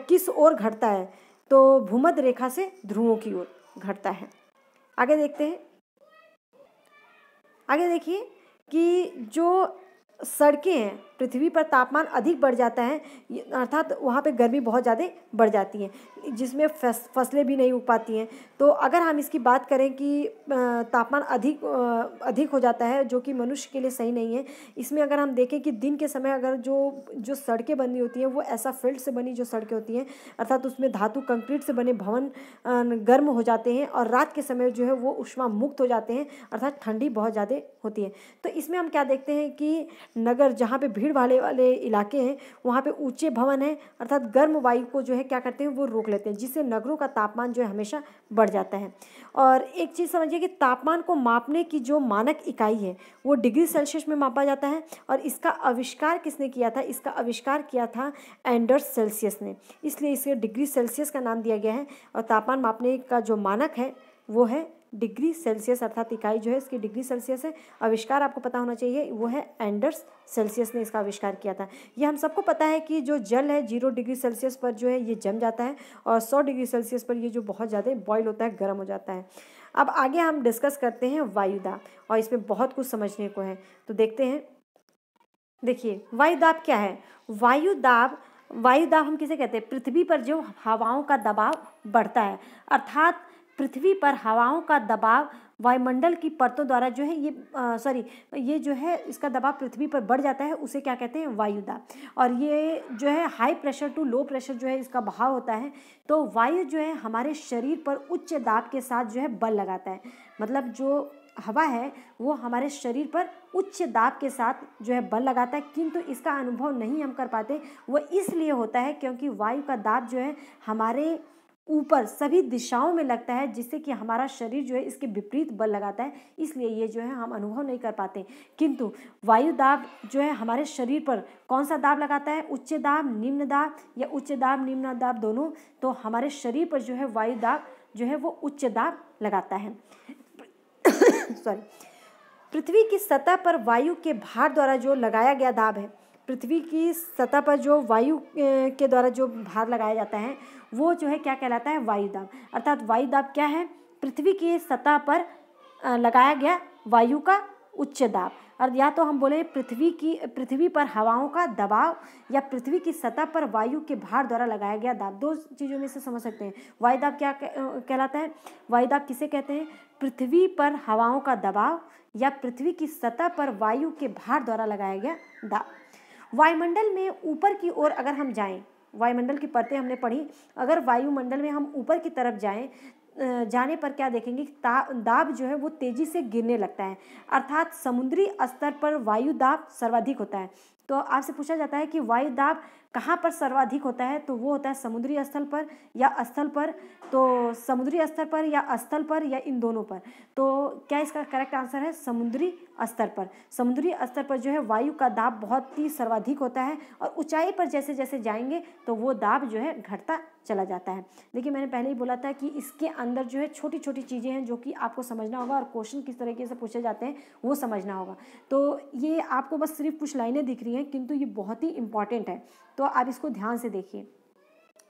किस ओर घटता है, तो भूमध्य रेखा से ध्रुवों की ओर घटता है। आगे देखते हैं, आगे देखिए कि जो सड़कें हैं पृथ्वी पर तापमान अधिक बढ़ जाता है, अर्थात वहाँ पे गर्मी बहुत ज़्यादा बढ़ जाती है, जिसमें फसलें भी नहीं उग पाती हैं। तो अगर हम इसकी बात करें कि तापमान अधिक हो जाता है, जो कि मनुष्य के लिए सही नहीं है। इसमें अगर हम देखें कि दिन के समय अगर जो सड़कें बनी होती हैं वो ऐसा फील्ड से बनी जो सड़कें होती हैं, अर्थात उसमें धातु कंक्रीट से बने भवन गर्म हो जाते हैं, और रात के समय जो है वो ऊष्मा मुक्त हो जाते हैं, अर्थात ठंडी बहुत ज़्यादा होती है। तो इसमें हम क्या देखते हैं कि नगर जहाँ पे भीड़ वाले इलाके हैं वहाँ पे ऊंचे भवन हैं, अर्थात गर्म वायु को जो है क्या करते हैं वो रोक लेते हैं, जिससे नगरों का तापमान जो है हमेशा बढ़ जाता है। और एक चीज़ समझिए कि तापमान को मापने की जो मानक इकाई है वो डिग्री सेल्सियस में मापा जाता है, और इसका आविष्कार किसने किया था, इसका आविष्कार किया था एंडर्स सेल्सियस ने, इसलिए इसे डिग्री सेल्सियस का नाम दिया गया है। और तापमान मापने का जो मानक है वो है डिग्री सेल्सियस, अर्थात इकाई जो है इसकी डिग्री सेल्सियस है। आविष्कार आपको पता होना चाहिए, वो है एंडर्स सेल्सियस ने इसका आविष्कार किया था। ये हम सबको पता है कि जो जल है 0 डिग्री सेल्सियस पर जो है ये जम जाता है, और 100 डिग्री सेल्सियस पर ये जो बहुत ज़्यादा बॉयल होता है, गर्म हो जाता है। अब आगे हम डिस्कस करते हैं वायुदाब, और इसमें बहुत कुछ समझने को है, तो देखते हैं। देखिए वायुदाब क्या है। वायुदाब हम किसे कहते हैं, पृथ्वी पर जो हवाओं का दबाव बढ़ता है, अर्थात पृथ्वी पर हवाओं का दबाव वायुमंडल की परतों द्वारा जो है ये जो है इसका दबाव पृथ्वी पर बढ़ जाता है, उसे क्या कहते हैं, वायुदाब। और ये जो है high pressure to low pressure जो है इसका बहाव होता है। तो वायु जो है हमारे शरीर पर उच्च दाब के साथ जो है बल लगाता है, मतलब जो हवा है वो हमारे शरीर पर उच्च दाब के साथ जो है बल लगाता है, किंतु इसका अनुभव नहीं हम कर पाते। वो इसलिए होता है क्योंकि वायु का दाब जो है हमारे ऊपर सभी दिशाओं में लगता है, जिससे कि हमारा शरीर जो है इसके विपरीत बल लगाता है, इसलिए ये जो है हम अनुभव नहीं कर पाते। किंतु वायु दाब जो है हमारे शरीर पर कौन सा दाब लगाता है, उच्च दाब निम्न दाब, या उच्च दाब निम्न दाब दोनों। तो हमारे शरीर पर जो है वायु दाब जो है वो उच्च दाब लगाता है। सॉरी, पृथ्वी की सतह पर वायु के भार द्वारा जो लगाया गया दाब है, पृथ्वी की सतह पर जो वायु के द्वारा जो भार लगाया जाता है वो जो है क्या कहलाता है, वायुदाब। अर्थात वायुदाब क्या है, पृथ्वी की सतह पर लगाया गया वायु का उच्च दाब। और या तो हम बोले पृथ्वी पर हवाओं का दबाव, या पृथ्वी की सतह पर वायु के भार द्वारा लगाया गया दाब, दो चीज़ों में से समझ सकते हैं। वायुदाब क्या कहलाता है, वायुदाब किसे कहते हैं, पृथ्वी पर हवाओं का दबाव या पृथ्वी की सतह पर वायु के भार द्वारा लगाया गया दाब। वायुमंडल में ऊपर की ओर अगर हम जाएं, वायुमंडल की परतें हमने पढ़ी, अगर वायुमंडल में हम ऊपर की तरफ जाने पर क्या देखेंगे, दाब जो है वो तेजी से गिरने लगता है, अर्थात समुद्री स्तर पर वायु दाब सर्वाधिक होता है। तो आपसे पूछा जाता है कि वायु दाब कहाँ पर सर्वाधिक होता है, तो वो होता है समुद्री स्थल पर या स्थल पर। तो समुद्री स्तर पर या स्थल पर या इन दोनों पर। तो क्या इसका करेक्ट आंसर है, समुद्री स्तर पर। समुद्री स्तर पर जो है वायु का दाब बहुत ही सर्वाधिक होता है, और ऊंचाई पर जैसे जैसे जाएंगे तो वो दाब जो है घटता चला जाता है। देखिए मैंने पहले ही बोला था कि इसके अंदर जो है छोटी छोटी चीज़ें हैं जो कि आपको समझना होगा, और क्वेश्चन किस तरीके से पूछे जाते हैं वो समझना होगा। तो ये आपको बस सिर्फ कुछ लाइनें दिख रही हैं, किंतु ये बहुत ही इंपॉर्टेंट है, तो आप इसको ध्यान से देखिए।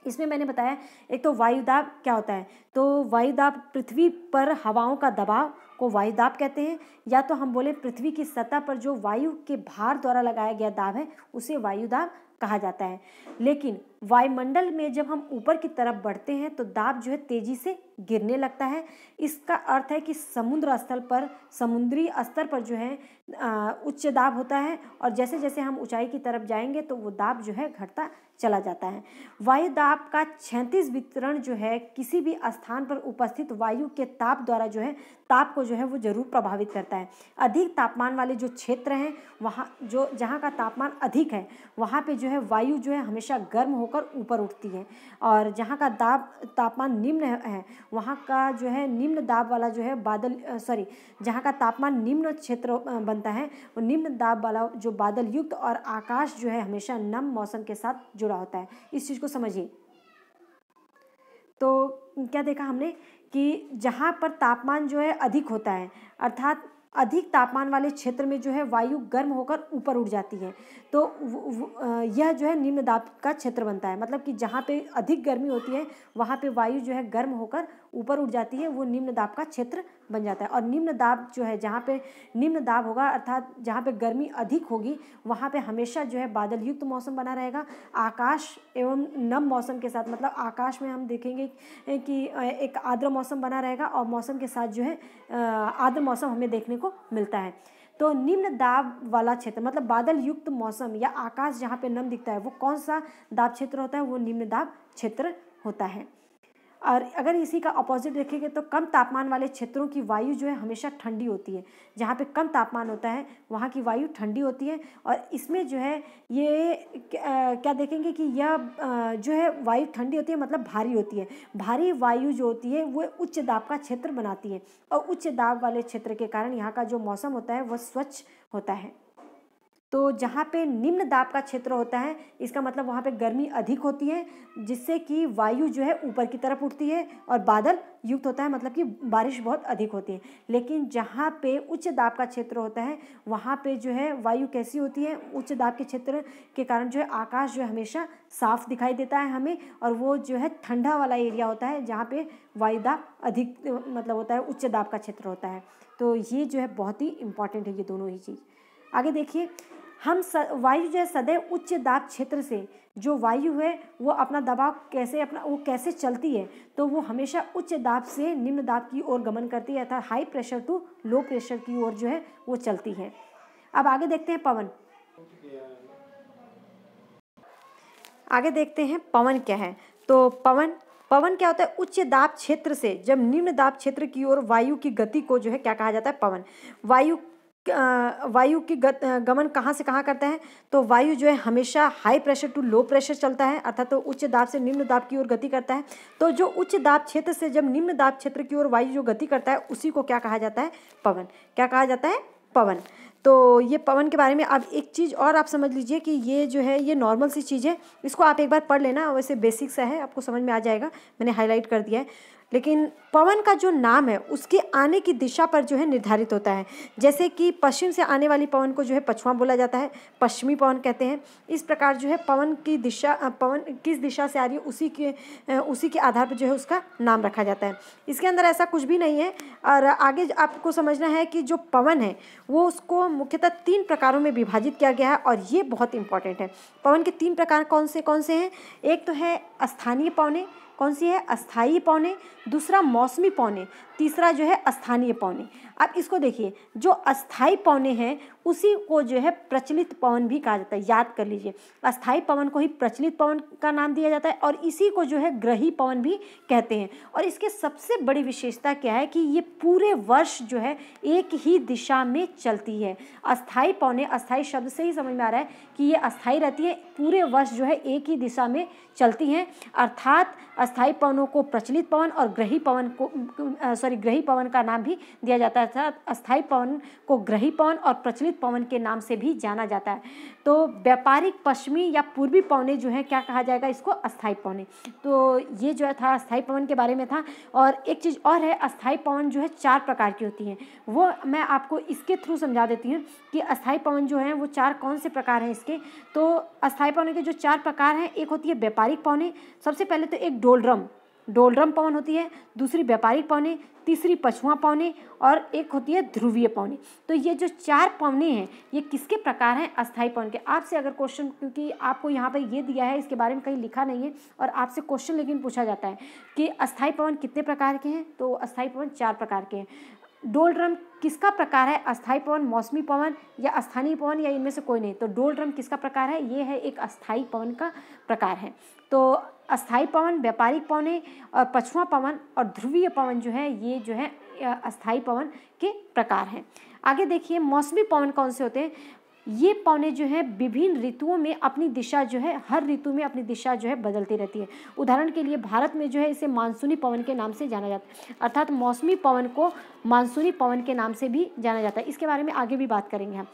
इसमें मैंने बताया एक तो वायुदाब क्या होता है, तो वायुदाब पृथ्वी पर हवाओं का दबाव को वायुदाब कहते हैं, या तो हम बोले पृथ्वी की सतह पर जो वायु के भार द्वारा लगाया गया दाब है उसे वायुदाब कहा जाता है। लेकिन वायुमंडल में जब हम ऊपर की तरफ बढ़ते हैं तो दाब जो है तेजी से गिरने लगता है। इसका अर्थ है कि समुद्री स्तर पर जो है उच्च दाब होता है, और जैसे जैसे हम ऊंचाई की तरफ जाएंगे तो वो दाब जो है घटता चला जाता है। वायु दाब का क्षैतिज वितरण जो है किसी भी स्थान पर उपस्थित वायु के ताप द्वारा जो है ताप को जो है वो जरूर प्रभावित करता है। अधिक तापमान वाले जो क्षेत्र हैं, वहाँ जहाँ का तापमान अधिक है वहाँ पे जो जो है वायु जो है हमेशा गर्म होकर ऊपर उठती है, और जहाँ का तापमान निम्न है वहाँ का जो है निम्न दाब वाला जो है बादल जहाँ का तापमान निम्न क्षेत्र बनता है वो निम्न दाब वाला जो बादल युक्त और आकाश जो है हमेशा नम मौसम के साथ जुड़ा होता है। इस चीज़ को समझिए। तो क्या देखा हमने कि जहाँ पर तापमान जो है अधिक होता है, अर्थात अधिक तापमान वाले क्षेत्र में जो है वायु गर्म होकर ऊपर उठ जाती है, तो यह जो है निम्न दाब का क्षेत्र बनता है। मतलब कि जहाँ पे अधिक गर्मी होती है वहाँ पे वायु जो है गर्म होकर ऊपर उठ जाती है, वो निम्न दाब का क्षेत्र बन जाता है। और निम्न दाब जो है, जहाँ पे निम्न दाब होगा अर्थात जहाँ पे गर्मी अधिक होगी वहाँ पे हमेशा जो है बादल युक्त मौसम बना रहेगा, आकाश एवं नम मौसम के साथ। मतलब आकाश में हम देखेंगे कि एक आर्द्र मौसम बना रहेगा और मौसम के साथ जो है आर्द्र मौसम हमें देखने को मिलता है। तो निम्न दाब वाला क्षेत्र मतलब बादल युक्त मौसम या आकाश जहाँ पे नम दिखता है वो कौन सा दाब क्षेत्र होता है? वो निम्न दाब क्षेत्र होता है। और अगर इसी का अपोजिट देखेंगे तो कम तापमान वाले क्षेत्रों की वायु जो है हमेशा ठंडी होती है। जहाँ पे कम तापमान होता है वहाँ की वायु ठंडी होती है, और इसमें जो है ये क्या देखेंगे कि यह जो है वायु ठंडी होती है, मतलब भारी होती है। भारी वायु जो होती है वो उच्च दाब का क्षेत्र बनाती है, और उच्च दाब वाले क्षेत्र के कारण यहाँ का जो मौसम होता है वह स्वच्छ होता है। तो जहाँ पे निम्न दाब का क्षेत्र होता है इसका मतलब वहाँ पे गर्मी अधिक होती है, जिससे कि वायु जो है ऊपर की तरफ उठती है और बादल युक्त होता है, मतलब कि बारिश बहुत अधिक होती है। लेकिन जहाँ पे उच्च दाब का क्षेत्र होता है वहाँ पे जो है वायु कैसी होती है? उच्च दाब के क्षेत्र के कारण जो है आकाश जो है हमेशा साफ दिखाई देता है हमें, और वो जो है ठंडा वाला एरिया होता है जहाँ पे वायु दाब अधिक मतलब होता है, उच्च दाब का क्षेत्र होता है। तो ये जो है बहुत ही इंपॉर्टेंट है ये दोनों ही चीज़। आगे देखिए, वायु जो है सदैव उच्च दाब क्षेत्र से जो वायु है वो अपना दबाव कैसे चलती है? तो वो हमेशा उच्च दाब से निम्न दाब की ओर गमन करती है, अर्थात high pressure to low pressure की ओर जो है वो चलती है। अब आगे देखते हैं पवन। आगे देखते हैं पवन क्या है। तो पवन क्या होता है? उच्च दाब क्षेत्र से जब निम्न दाब क्षेत्र की ओर वायु की गति को जो है क्या कहा जाता है? पवन। वायु की गमन कहाँ से कहाँ करता है? तो वायु जो है हमेशा high pressure to low pressure चलता है, अर्थात तो उच्च दाब से निम्न दाब की ओर गति करता है। तो जो उच्च दाब क्षेत्र से जब निम्न दाब क्षेत्र की ओर वायु जो गति करता है उसी को क्या कहा जाता है? पवन। क्या कहा जाता है? पवन। तो ये पवन के बारे में अब एक चीज़ और आप समझ लीजिए कि ये जो है ये नॉर्मल सी चीज़ है, इसको आप एक बार पढ़ लेना, वैसे बेसिक सा है, आपको समझ में आ जाएगा, मैंने हाईलाइट कर दिया है। लेकिन पवन का जो नाम है उसके आने की दिशा पर जो है निर्धारित होता है। जैसे कि पश्चिम से आने वाली पवन को जो है पछुआ बोला जाता है, पश्चिमी पवन कहते हैं। इस प्रकार जो है पवन किस दिशा से आ रही है उसी के आधार पर जो है उसका नाम रखा जाता है। इसके अंदर ऐसा कुछ भी नहीं है। और आगे आपको समझना है कि जो पवन है वो उसको मुख्यतः 3 प्रकारों में विभाजित किया गया है, और ये बहुत इंपॉर्टेंट है। पवन के 3 प्रकार कौन से हैं? एक तो है स्थानीय पवनें। कौन सी है? अस्थायी पवनें। दूसरा मौसमी पवनें। तीसरा जो है स्थानीय पवनें। अब इसको देखिए, जो अस्थायी पवनें हैं उसी को जो है प्रचलित पवन भी कहा जाता है। याद कर लीजिए, अस्थायी पवन को ही प्रचलित पवन का नाम दिया जाता है, और इसी को जो है ग्रही पवन भी कहते हैं। और इसके सबसे बड़ी विशेषता क्या है कि ये पूरे वर्ष जो है एक ही दिशा में चलती है। अस्थायी पवनें, अस्थायी शब्द से ही समझ में आ रहा है कि ये अस्थायी रहती है, पूरे वर्ष जो है एक ही दिशा में चलती हैं। अर्थात अस्थायी पवनों को प्रचलित पवन और ग्रही पवन का नाम भी दिया जाता है। अर्थात अस्थायी पवन को ग्रही पवन और प्रचलित पवन के नाम से भी जाना जाता है। तो व्यापारिक पश्चिमी या पूर्वी पवनें जो है क्या कहा जाएगा? इसको अस्थायी पवनें। तो ये जो था अस्थायी पवन के बारे में था। और एक चीज़ और है, अस्थायी पवन जो है 4 प्रकार की होती हैं, वो मैं आपको इसके थ्रू समझा देती हूँ कि अस्थायी पवन जो है वो 4 कौन से प्रकार हैं इसके। तो अस्थायी पवन के जो 4 प्रकार हैं, एक होती है व्यापारिक पवनें। सबसे पहले तो एक डोलड्रम पवन होती है, दूसरी व्यापारिक पवनें, तीसरी पछुआ पवनें, और एक होती है ध्रुवीय पवनें। तो ये जो 4 पवनें हैं ये किसके प्रकार हैं? अस्थायी पवन के। आपसे अगर क्वेश्चन, क्योंकि आपको यहाँ पर ये दिया है, इसके बारे में कहीं लिखा नहीं है, और आपसे क्वेश्चन लेकिन पूछा जाता है कि अस्थायी पवन कितने प्रकार के हैं? तो अस्थायी पवन 4 प्रकार के हैं। डोलड्रम किसका प्रकार है? अस्थायी पवन, मौसमी पवन या स्थानीय पवन, या इनमें से कोई नहीं? तो डोलड्रम किसका प्रकार है? ये है एक अस्थायी पवन का प्रकार है। तो अस्थायी पवन, व्यापारिक पवनें और पछुआ पवन और ध्रुवीय पवन जो है ये जो है अस्थायी पवन के प्रकार हैं। आगे देखिए, मौसमी पवन कौन से होते हैं? ये पवनें जो है विभिन्न ऋतुओं में अपनी दिशा जो है, हर ऋतु में अपनी दिशा जो है बदलती रहती है। उदाहरण के लिए भारत में जो है इसे मानसूनी पवन के नाम से जाना जाता है, अर्थात मौसमी पवन को मानसूनी पवन के नाम से भी जाना जाता है। इसके बारे में आगे भी बात करेंगे हम।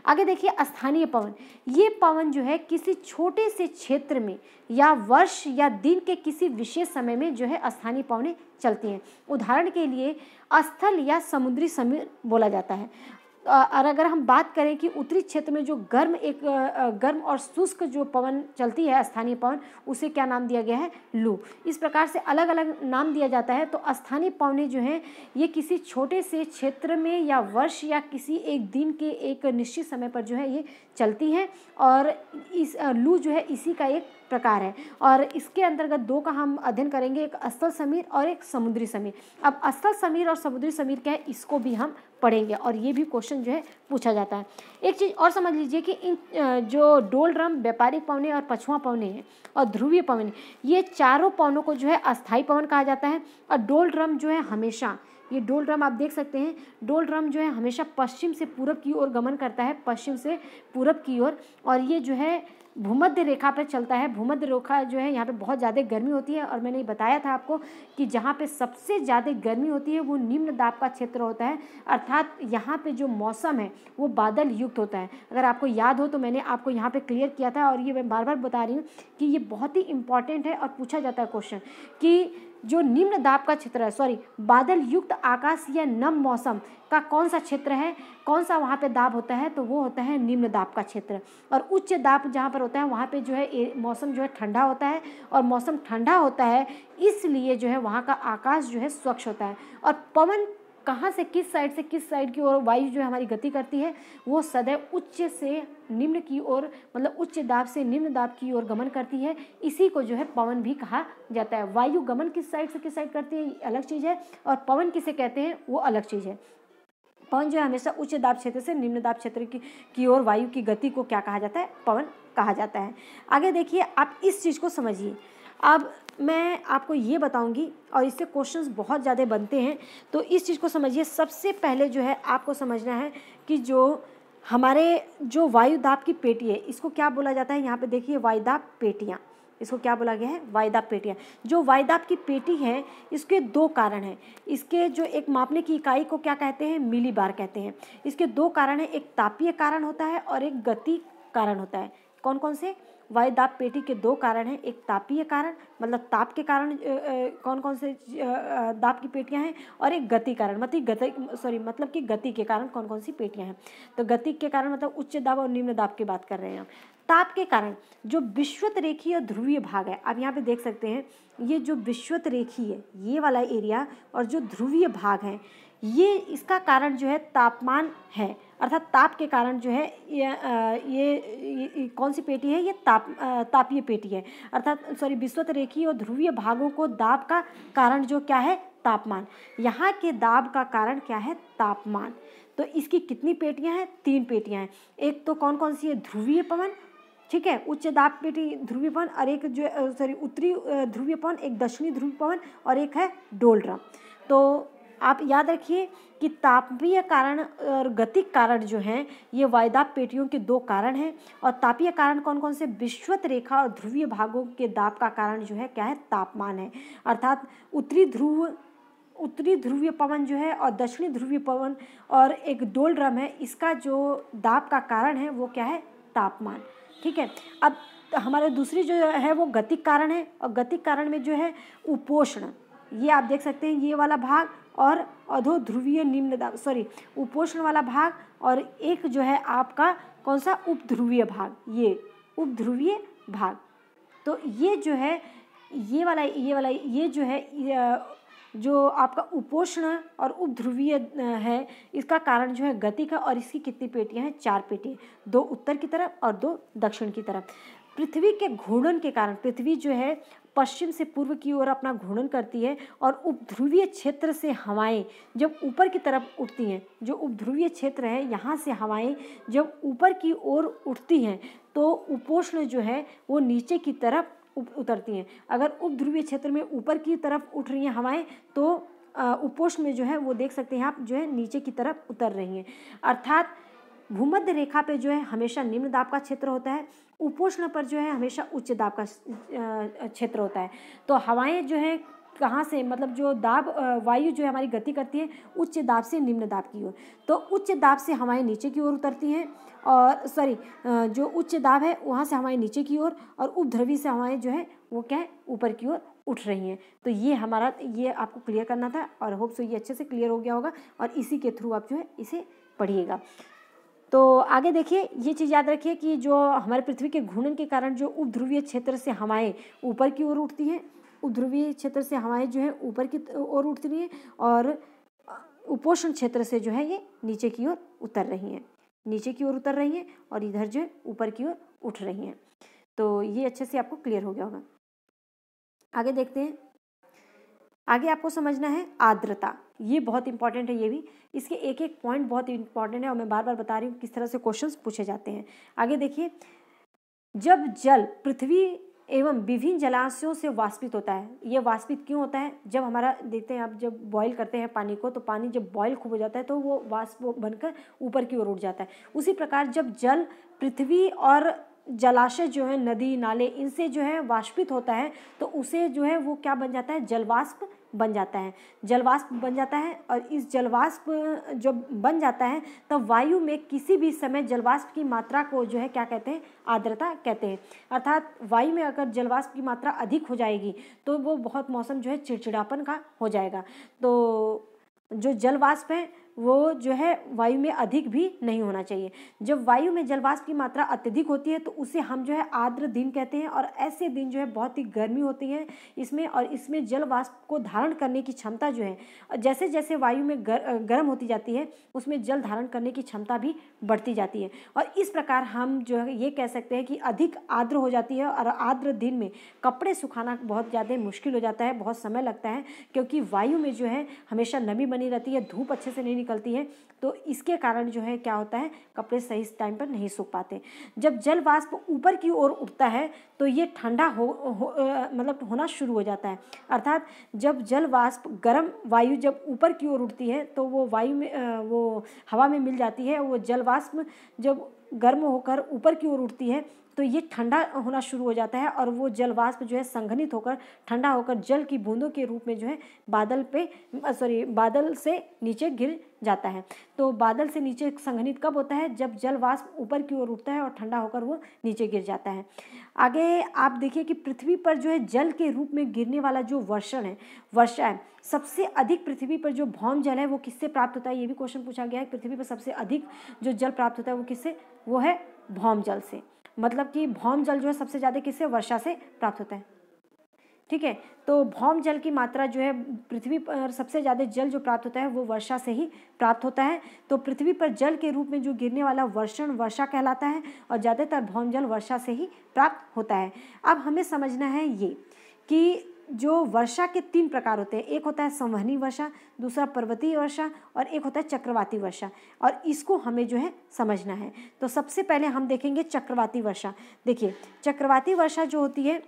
आगे देखिए स्थानीय पवन। ये पवन जो है किसी छोटे से क्षेत्र में या वर्ष या दिन के किसी विशेष समय में जो है स्थानीय पवनें चलती हैं। उदाहरण के लिए स्थल या समुद्री समीर बोला जाता है। और अगर हम बात करें कि उत्तरी क्षेत्र में जो गर्म और शुष्क जो पवन चलती है स्थानीय पवन, उसे क्या नाम दिया गया है? लू। इस प्रकार से अलग अलग नाम दिया जाता है। तो स्थानीय पवनें जो हैं ये किसी छोटे से क्षेत्र में या वर्ष या किसी एक दिन के एक निश्चित समय पर जो है ये चलती हैं, और इस लू जो है इसी का एक प्रकार है। और इसके अंतर्गत दो का हम अध्ययन करेंगे, एक स्थल समीर और एक समुद्री समीर। अब स्थल समीर और समुद्री समीर क्या है, इसको भी हम पढ़ेंगे और ये भी क्वेश्चन जो है पूछा जाता है। एक चीज़ और समझ लीजिए कि इन जो डोलड्रम, व्यापारिक पवनें और पछुआ पवनें हैं और ध्रुवीय पवनें, ये चारों पवनों को जो है अस्थायी पवन कहा जाता है। और डोलड्रम जो है हमेशा, ये डोलड्रम आप देख सकते हैं, डोलड्रम जो है हमेशा पश्चिम से पूरब की ओर गमन करता है, पश्चिम से पूरब की ओर, और ये जो है भूमध्य रेखा पर चलता है। भूमध्य रेखा जो है यहाँ पे बहुत ज़्यादा गर्मी होती है, और मैंने बताया था आपको कि जहाँ पे सबसे ज़्यादा गर्मी होती है वो निम्न दाब का क्षेत्र होता है, अर्थात यहाँ पे जो मौसम है वो बादल युक्त होता है। अगर आपको याद हो तो मैंने आपको यहाँ पे क्लियर किया था, और ये मैं बार बार बता रही हूँ कि ये बहुत ही इंपॉर्टेंट है और पूछा जाता है क्वेश्चन कि जो निम्न दाब का क्षेत्र है, बादल युक्त आकाश या नम मौसम का कौन सा क्षेत्र है, कौन सा वहाँ पे दाब होता है, तो वो होता है निम्न दाब का क्षेत्र। और उच्च दाब जहाँ पर होता है वहाँ पे जो है मौसम जो है ठंडा होता है, और मौसम ठंडा होता है इसलिए जो है वहाँ का आकाश जो है स्वच्छ होता है। और पवन कहाँ से किस साइड की ओर वायु जो है हमारी गति करती है, वो सदैव उच्च से निम्न की ओर, मतलब उच्च दाब से निम्न दाब की ओर गमन करती है। इसी को जो है पवन भी कहा जाता है। वायु गमन किस साइड से किस साइड करती है अलग चीज़ है, और पवन किसे कहते हैं वो अलग चीज़ है। पवन जो है हमेशा उच्च दाब क्षेत्र से निम्न दाब क्षेत्र की ओर वायु की गति को क्या कहा जाता है? पवन कहा जाता है। आगे देखिए, आप इस चीज़ को समझिए। अब मैं आपको ये बताऊंगी, और इससे क्वेश्चंस बहुत ज़्यादा बनते हैं, तो इस चीज़ को समझिए। सबसे पहले जो है आपको समझना है कि जो हमारे जो वायु दाब की पेटी है, इसको क्या बोला जाता है? यहाँ पे देखिए वायुदाब पेटियाँ, इसको क्या बोला गया है? वायुदाब पेटियाँ। जो वायुदाब की पेटी है इसके दो कारण हैं। इसके जो एक मापने की इकाई को क्या कहते हैं? मिलीबार कहते हैं। इसके दो कारण हैं, एक तापीय कारण होता है और एक गति कारण होता है। कौन कौन से? वायुदाब पेटी के दो कारण हैं, एक तापीय कारण मतलब ताप के कारण कौन कौन से दाब की पेटियां हैं, और एक गति कारण मतलब कि गति के कारण कौन कौन सी पेटियां हैं। तो गति के कारण मतलब उच्च दाब और निम्न दाब की बात कर रहे हैं हम। ताप के कारण जो विषुवत रेखीय और ध्रुवीय भाग है, आप यहाँ पे देख सकते हैं, ये जो विषुवत रेखीय है ये वाला एरिया, और जो ध्रुवीय भाग है ये, इसका कारण जो है तापमान है, अर्थात ताप के कारण जो है ये कौन सी पेटी है? ये तापीय पेटी है। अर्थात विषुवत रेखीय और ध्रुवीय भागों को दाब का कारण जो क्या है? तापमान। यहाँ के दाब का कारण क्या है? तापमान। तो इसकी कितनी पेटियाँ हैं? 3 पेटियाँ हैं। एक तो कौन कौन सी है? ध्रुवीय पवन, ठीक है, उच्च दाब पेटी ध्रुवीय पवन, और एक जो उत्तरी ध्रुवीय पवन, एक दक्षिणी ध्रुवीय पवन, और एक है डोलड्रम। तो आप याद रखिए कि तापीय कारण और गतिक कारण जो हैं ये वायुदाब पेटियों के दो कारण हैं। और तापीय कारण कौन कौन से? विषुवत रेखा और ध्रुवीय भागों के दाब का कारण जो है क्या है? तापमान है। अर्थात उत्तरी ध्रुवीय पवन जो है और दक्षिणी ध्रुवीय पवन और एक डोलड्रम है, इसका जो दाब का कारण है वो क्या है? तापमान। ठीक है, अब हमारे दूसरी जो है वो गतिक कारण है, और गतिक कारण में जो है उपोष्ण, ये आप देख सकते हैं ये वाला भाग, और अधो ध्रुवीय निम्न दाब उपोष्ण वाला भाग, और एक जो है आपका कौन सा? उपध्रुवीय भाग, ये उपध्रुवीय भाग। तो ये जो है ये वाला ये जो है जो आपका उपोष्ण और उपध्रुवीय है, इसका कारण जो है गति का, और इसकी कितनी पेटियां हैं? 4 पेटियां, 2 उत्तर की तरफ और 2 दक्षिण की तरफ। पृथ्वी के घूर्णन के कारण पृथ्वी जो है पश्चिम से पूर्व की ओर अपना घूर्णन करती है, और उपध्रुवीय क्षेत्र से हवाएं जब ऊपर की तरफ उठती हैं, जो उपध्रुवीय क्षेत्र है यहाँ से हवाएं जब ऊपर की ओर उठती हैं तो उपोष्ण जो है वो नीचे की तरफ उतरती हैं। अगर उपध्रुवीय क्षेत्र में ऊपर की तरफ उठ रही हैं हवाएं, तो उपोष्ण में जो है वो देख सकते हैं आप जो है नीचे की तरफ उतर रही हैं। अर्थात भूमध्य रेखा पे जो है हमेशा निम्न दाब का क्षेत्र होता है, उपोष्ण पर जो है हमेशा उच्च दाब का क्षेत्र होता है। तो हवाएं जो है कहाँ से, मतलब जो दाब वायु जो है हमारी गति करती है उच्च दाब से निम्न दाब की ओर। तो उच्च दाब से हवाएं नीचे की ओर उतरती हैं, और जो उच्च दाब है वहाँ से हवाएं नीचे की ओर, और उपध्रवी से हवाएं जो है वो क्या है ऊपर की ओर उठ रही हैं। तो ये हमारा, ये आपको क्लियर करना था, और होप सो ये अच्छे से क्लियर हो गया होगा, और इसी के थ्रू आप जो है इसे पढ़िएगा। तो आगे देखिए, ये चीज़ याद रखिए कि जो हमारे पृथ्वी के घूर्णन के कारण जो उपध्रुवीय क्षेत्र से हवाएं ऊपर की ओर उठती हैं, उपध्रुवीय क्षेत्र से हवाएं जो है ऊपर की ओर उठती हैं, और उपोष्ण क्षेत्र से जो है ये नीचे की ओर उतर रही हैं, नीचे की ओर उतर रही हैं, और इधर जो है ऊपर की ओर उठ रही हैं। तो ये अच्छे से आपको क्लियर हो गया होगा। आगे देखते हैं। आगे आपको समझना है आर्द्रता, ये बहुत इंपॉर्टेंट है। ये भी, इसके एक एक पॉइंट बहुत इंपॉर्टेंट है, और मैं बार बार बता रही हूँ किस तरह से क्वेश्चंस पूछे जाते हैं। आगे देखिए, जब जल पृथ्वी एवं विभिन्न जलाशयों से वाष्पित होता है, ये वाष्पित क्यों होता है? जब हमारा, देखते हैं आप, जब बॉईल करते हैं पानी को, तो पानी जब बॉईल खूब हो जाता है तो वो वाष्प बनकर ऊपर की ओर उठ जाता है। उसी प्रकार जब जल पृथ्वी और जलाशय जो है, नदी नाले, इनसे जो है वाष्पित होता है, तो उसे जो है वो क्या बन जाता है? जलवाष्प बन जाता है, जलवाष्प बन जाता है। और इस जलवाष्प जब बन जाता है तब वायु में किसी भी समय जलवाष्प की मात्रा को जो है क्या कहते हैं? आर्द्रता कहते हैं। अर्थात वायु में अगर जलवाष्प की मात्रा अधिक हो जाएगी तो वो बहुत मौसम जो है चिड़चिड़ापन का हो जाएगा। तो जो जलवाष्प है वो जो है वायु में अधिक भी नहीं होना चाहिए। जब वायु में जलवाष्प की मात्रा अत्यधिक होती है तो उसे हम जो है आर्द्र दिन कहते हैं, और ऐसे दिन जो है बहुत ही गर्मी होती है इसमें, और इसमें जलवाष्प को धारण करने की क्षमता जो है, जैसे जैसे वायु में गर्म होती जाती है उसमें जल धारण करने की क्षमता भी बढ़ती जाती है। और इस प्रकार हम जो है ये कह सकते हैं कि अधिक आर्द्र हो जाती है, और आर्द्र दिन में कपड़े सुखाना बहुत ज़्यादा मुश्किल हो जाता है, बहुत समय लगता है, क्योंकि वायु में जो है हमेशा नमी बनी रहती है, धूप अच्छे से नहीं निकलती है। तो इसके कारण जो है क्या होता है, कपड़े सही टाइम पर नहीं सूख पाते। जब जल वाष्प ऊपर की ओर उठता है तो ये ठंडा मतलब होना शुरू हो जाता है। अर्थात जब जल वाष्प गर्म वायु जब ऊपर की ओर उठती है तो वो वायु में वो हवा में मिल जाती है। वो जल वाष्प जब गर्म होकर ऊपर की ओर उठती है तो ये ठंडा होना शुरू हो जाता है, और वो जल वाष्प जो है संघनित होकर ठंडा होकर जल की बूंदों के रूप में जो है बादल से नीचे गिर जाता है। तो बादल से नीचे संघनित कब होता है? जब जल वाष्प ऊपर की ओर उठता है और ठंडा होकर वो नीचे गिर जाता है। आगे आप देखिए कि पृथ्वी पर जो है जल के रूप में गिरने वाला जो वर्षा है, सबसे अधिक पृथ्वी पर जो भौम जल है वो किससे प्राप्त होता है? ये भी क्वेश्चन पूछा गया है। पृथ्वी पर सबसे अधिक जो जल प्राप्त होता है वो किससे? वो है भौम जल से। मतलब कि भौम जल जो है सबसे ज़्यादा किससे? वर्षा से प्राप्त होता है। ठीक है, तो भौम जल की मात्रा जो है पृथ्वी पर सबसे ज़्यादा जल जो प्राप्त होता है वो वर्षा से ही प्राप्त होता है। तो पृथ्वी पर जल के रूप में जो गिरने वाला वर्षा कहलाता है, और ज़्यादातर भौम जल वर्षा से ही प्राप्त होता है। अब हमें समझना है ये कि जो वर्षा के 3 प्रकार होते हैं, एक होता है संवहनी वर्षा, दूसरा पर्वतीय वर्षा, और एक होता है चक्रवाती वर्षा, और इसको हमें जो है समझना है। तो सबसे पहले हम देखेंगे चक्रवाती वर्षा। देखिए, चक्रवाती वर्षा जो होती है,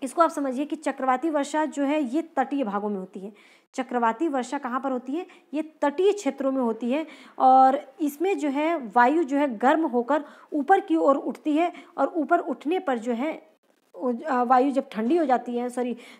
इसको आप समझिए कि चक्रवाती वर्षा जो है ये तटीय भागों में होती है। चक्रवाती वर्षा कहाँ पर होती है? ये तटीय क्षेत्रों में होती है, और इसमें जो है वायु जो है गर्म होकर ऊपर की ओर उठती है, और ऊपर उठने पर जो है वायु जब ठंडी हो जाती है,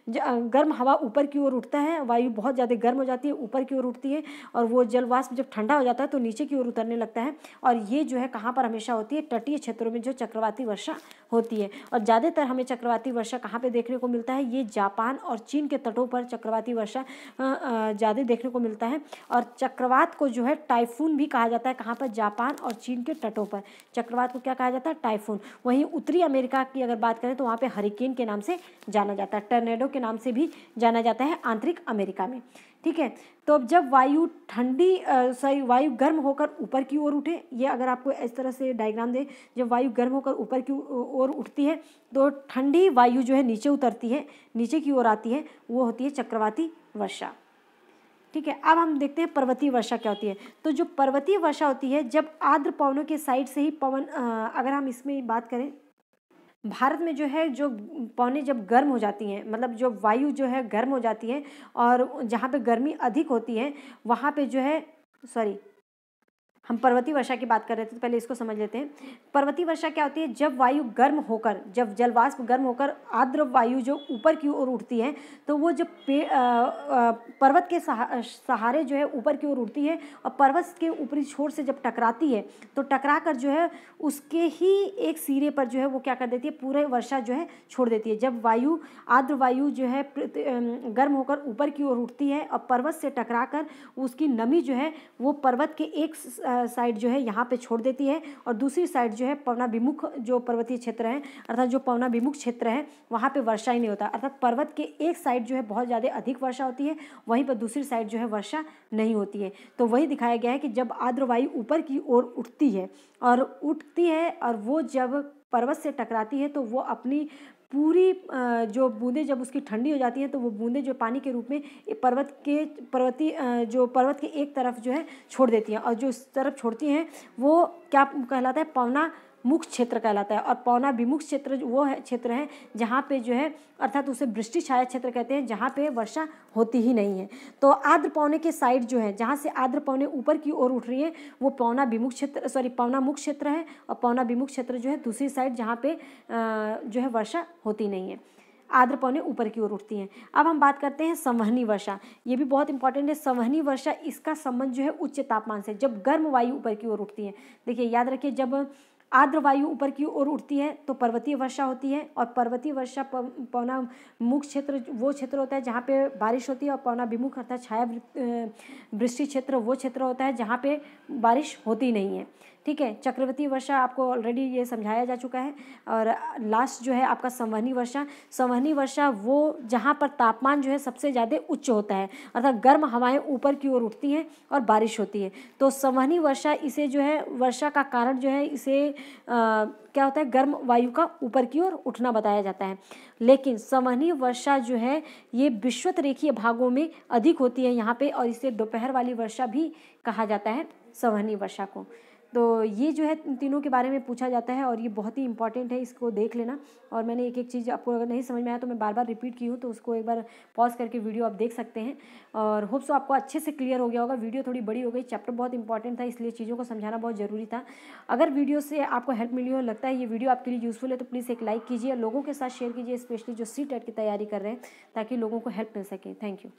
गर्म हवा ऊपर की ओर उठता है, वायु बहुत ज़्यादा गर्म हो जाती है, ऊपर की ओर उठती है, और वो जलवाष्प जब ठंडा हो जाता है तो नीचे की ओर उतरने लगता है। और ये जो है कहाँ पर हमेशा होती है? तटीय क्षेत्रों में जो चक्रवाती वर्षा होती है। और ज़्यादातर हमें चक्रवाती वर्षा कहाँ पर देखने को मिलता है? ये जापान और चीन के तटों पर चक्रवाती वर्षा ज़्यादा देखने को मिलता है। और चक्रवात को जो है टाइफून भी कहा जाता है। कहाँ पर? जापान और चीन के तटों पर चक्रवात को क्या कहा जाता है? टाइफून। वहीं उत्तरी अमेरिका की अगर बात करें तो वहाँ हरिकेन के नाम से जाना जाता है, टर्नेडो के नाम से भी जाना जाता है आंतरिक अमेरिका में। ठीक है, तो अब जब वायु वायु गर्म होकर ऊपर की ओर उठे, ये अगर आपको इस तरह से डायग्राम दे, जब वायु गर्म होकर ऊपर की ओर उठती है तो ठंडी वायु जो है नीचे उतरती है, नीचे की ओर आती है, वो होती है चक्रवाती वर्षा। ठीक है, अब हम देखते हैं पर्वतीय वर्षा क्या होती है। तो जो पर्वतीय वर्षा होती है, जब आर्द्र पवनों के साइड से ही पवन, अगर हम इसमें बात करें, भारत में जो है जो पवनें जब गर्म हो जाती हैं, मतलब जो वायु जो है गर्म हो जाती है, और जहाँ पे गर्मी अधिक होती है वहाँ पे जो है हम पर्वतीय वर्षा की बात कर रहे थे, तो पहले इसको समझ लेते हैं। पर्वतीय वर्षा क्या होती है? जब वायु गर्म होकर, जब जलवाष्प गर्म होकर आर्द्र वायु जो ऊपर की ओर उठती है, तो वो जब पर्वत के सहारे जो है ऊपर की ओर उठती है और पर्वत के ऊपरी छोर से जब टकराती है, तो टकरा कर जो है उसके ही एक सिरे पर जो है वो क्या कर देती है, पूरे वर्षा जो है छोड़ देती है। जब वायु आर्द्र वायु जो है गर्म होकर ऊपर की ओर उठती है और पर्वत से टकरा कर उसकी नमी जो है वो पर्वत के एक साइड जो है यहाँ पे छोड़ देती है और दूसरी साइड जो है पवनाभिमुख जो पर्वतीय क्षेत्र है, अर्थात जो पवनाभिमुख क्षेत्र है वहाँ पे वर्षा ही नहीं होता, अर्थात पर्वत के एक साइड जो है बहुत ज़्यादा अधिक वर्षा होती है, वहीं पर दूसरी साइड जो है वर्षा नहीं होती है। तो वही दिखाया गया है कि जब आर्द्र वायु ऊपर की ओर उठती है और वो जब पर्वत से टकराती है तो वो अपनी पूरी जो बूंदें जब उसकी ठंडी हो जाती है तो वो बूंदें जो पानी के रूप में पर्वत के एक तरफ जो है छोड़ देती हैं, और जो इस तरफ छोड़ती हैं वो क्या कहलाता है? पवना मुख क्षेत्र कहलाता है। और पवनाभिमुख क्षेत्र वो है क्षेत्र है जहाँ पे जो है, अर्थात उसे वृष्टि छाया क्षेत्र कहते हैं, जहाँ पे वर्षा होती ही नहीं है। तो आर्द्र पवने के साइड जो है, जहाँ से आर्द्र पवने ऊपर की ओर उठ रही है, वो पवनाभिमुख क्षेत्र है, और पवनाभिमुख क्षेत्र जो है दूसरी साइड जहाँ पे जो है वर्षा होती नहीं है, आर्द्र पवने ऊपर की ओर उठती हैं। अब हम बात करते हैं संवहनी वर्षा। ये भी बहुत इंपॉर्टेंट है। संवहनी वर्षा, इसका संबंध जो है उच्च तापमान से, जब गर्म वायु ऊपर की ओर उठती है। देखिए याद रखिए, जब आर्द्र वायु ऊपर की ओर उठती है तो पर्वतीय वर्षा होती है, और पर्वतीय वर्षा पवनाभिमुख क्षेत्र वो क्षेत्र होता है जहाँ पे बारिश होती है, और पवनाभिमुख अर्थात छाया वृष्टि क्षेत्र वो क्षेत्र होता है जहाँ पे बारिश होती नहीं है। ठीक है, चक्रवाती वर्षा आपको ऑलरेडी ये समझाया जा चुका है। और लास्ट जो है आपका संवहनी वर्षा। संवहनी वर्षा वो जहाँ पर तापमान जो है सबसे ज़्यादा उच्च होता है, अर्थात गर्म हवाएं ऊपर की ओर उठती हैं और बारिश होती है। तो संवहनी वर्षा, इसे जो है वर्षा का कारण जो है इसे क्या होता है, गर्म वायु का ऊपर की ओर उठना बताया जाता है। लेकिन संवहनी वर्षा जो है ये विषुवत रेखीय भागों में अधिक होती है यहाँ पे, और इसे दोपहर वाली वर्षा भी कहा जाता है, संवहनी वर्षा को। तो ये जो है तीनों के बारे में पूछा जाता है और ये बहुत ही इंपॉर्टेंट है, इसको देख लेना। और मैंने एक एक चीज़ आपको अगर नहीं समझ में आया तो मैं बार बार रिपीट की हूँ, तो उसको एक बार पॉज करके वीडियो आप देख सकते हैं। और होप सो आपको अच्छे से क्लियर हो गया होगा। वीडियो थोड़ी बड़ी हो गई, चैप्टर बहुत इंपॉर्टेंट था, इसलिए चीज़ों को समझाना बहुत ज़रूरी था। अगर वीडियो से आपको हेल्प मिली हो, लगता है ये वीडियो आपके लिए यूज़फुल है, तो प्लीज़ एक लाइक कीजिए, लोगों के साथ शेयर कीजिए, स्पेशली जो CTET की तैयारी कर रहे हैं, ताकि लोगों को हेल्प मिल सके। Thank you.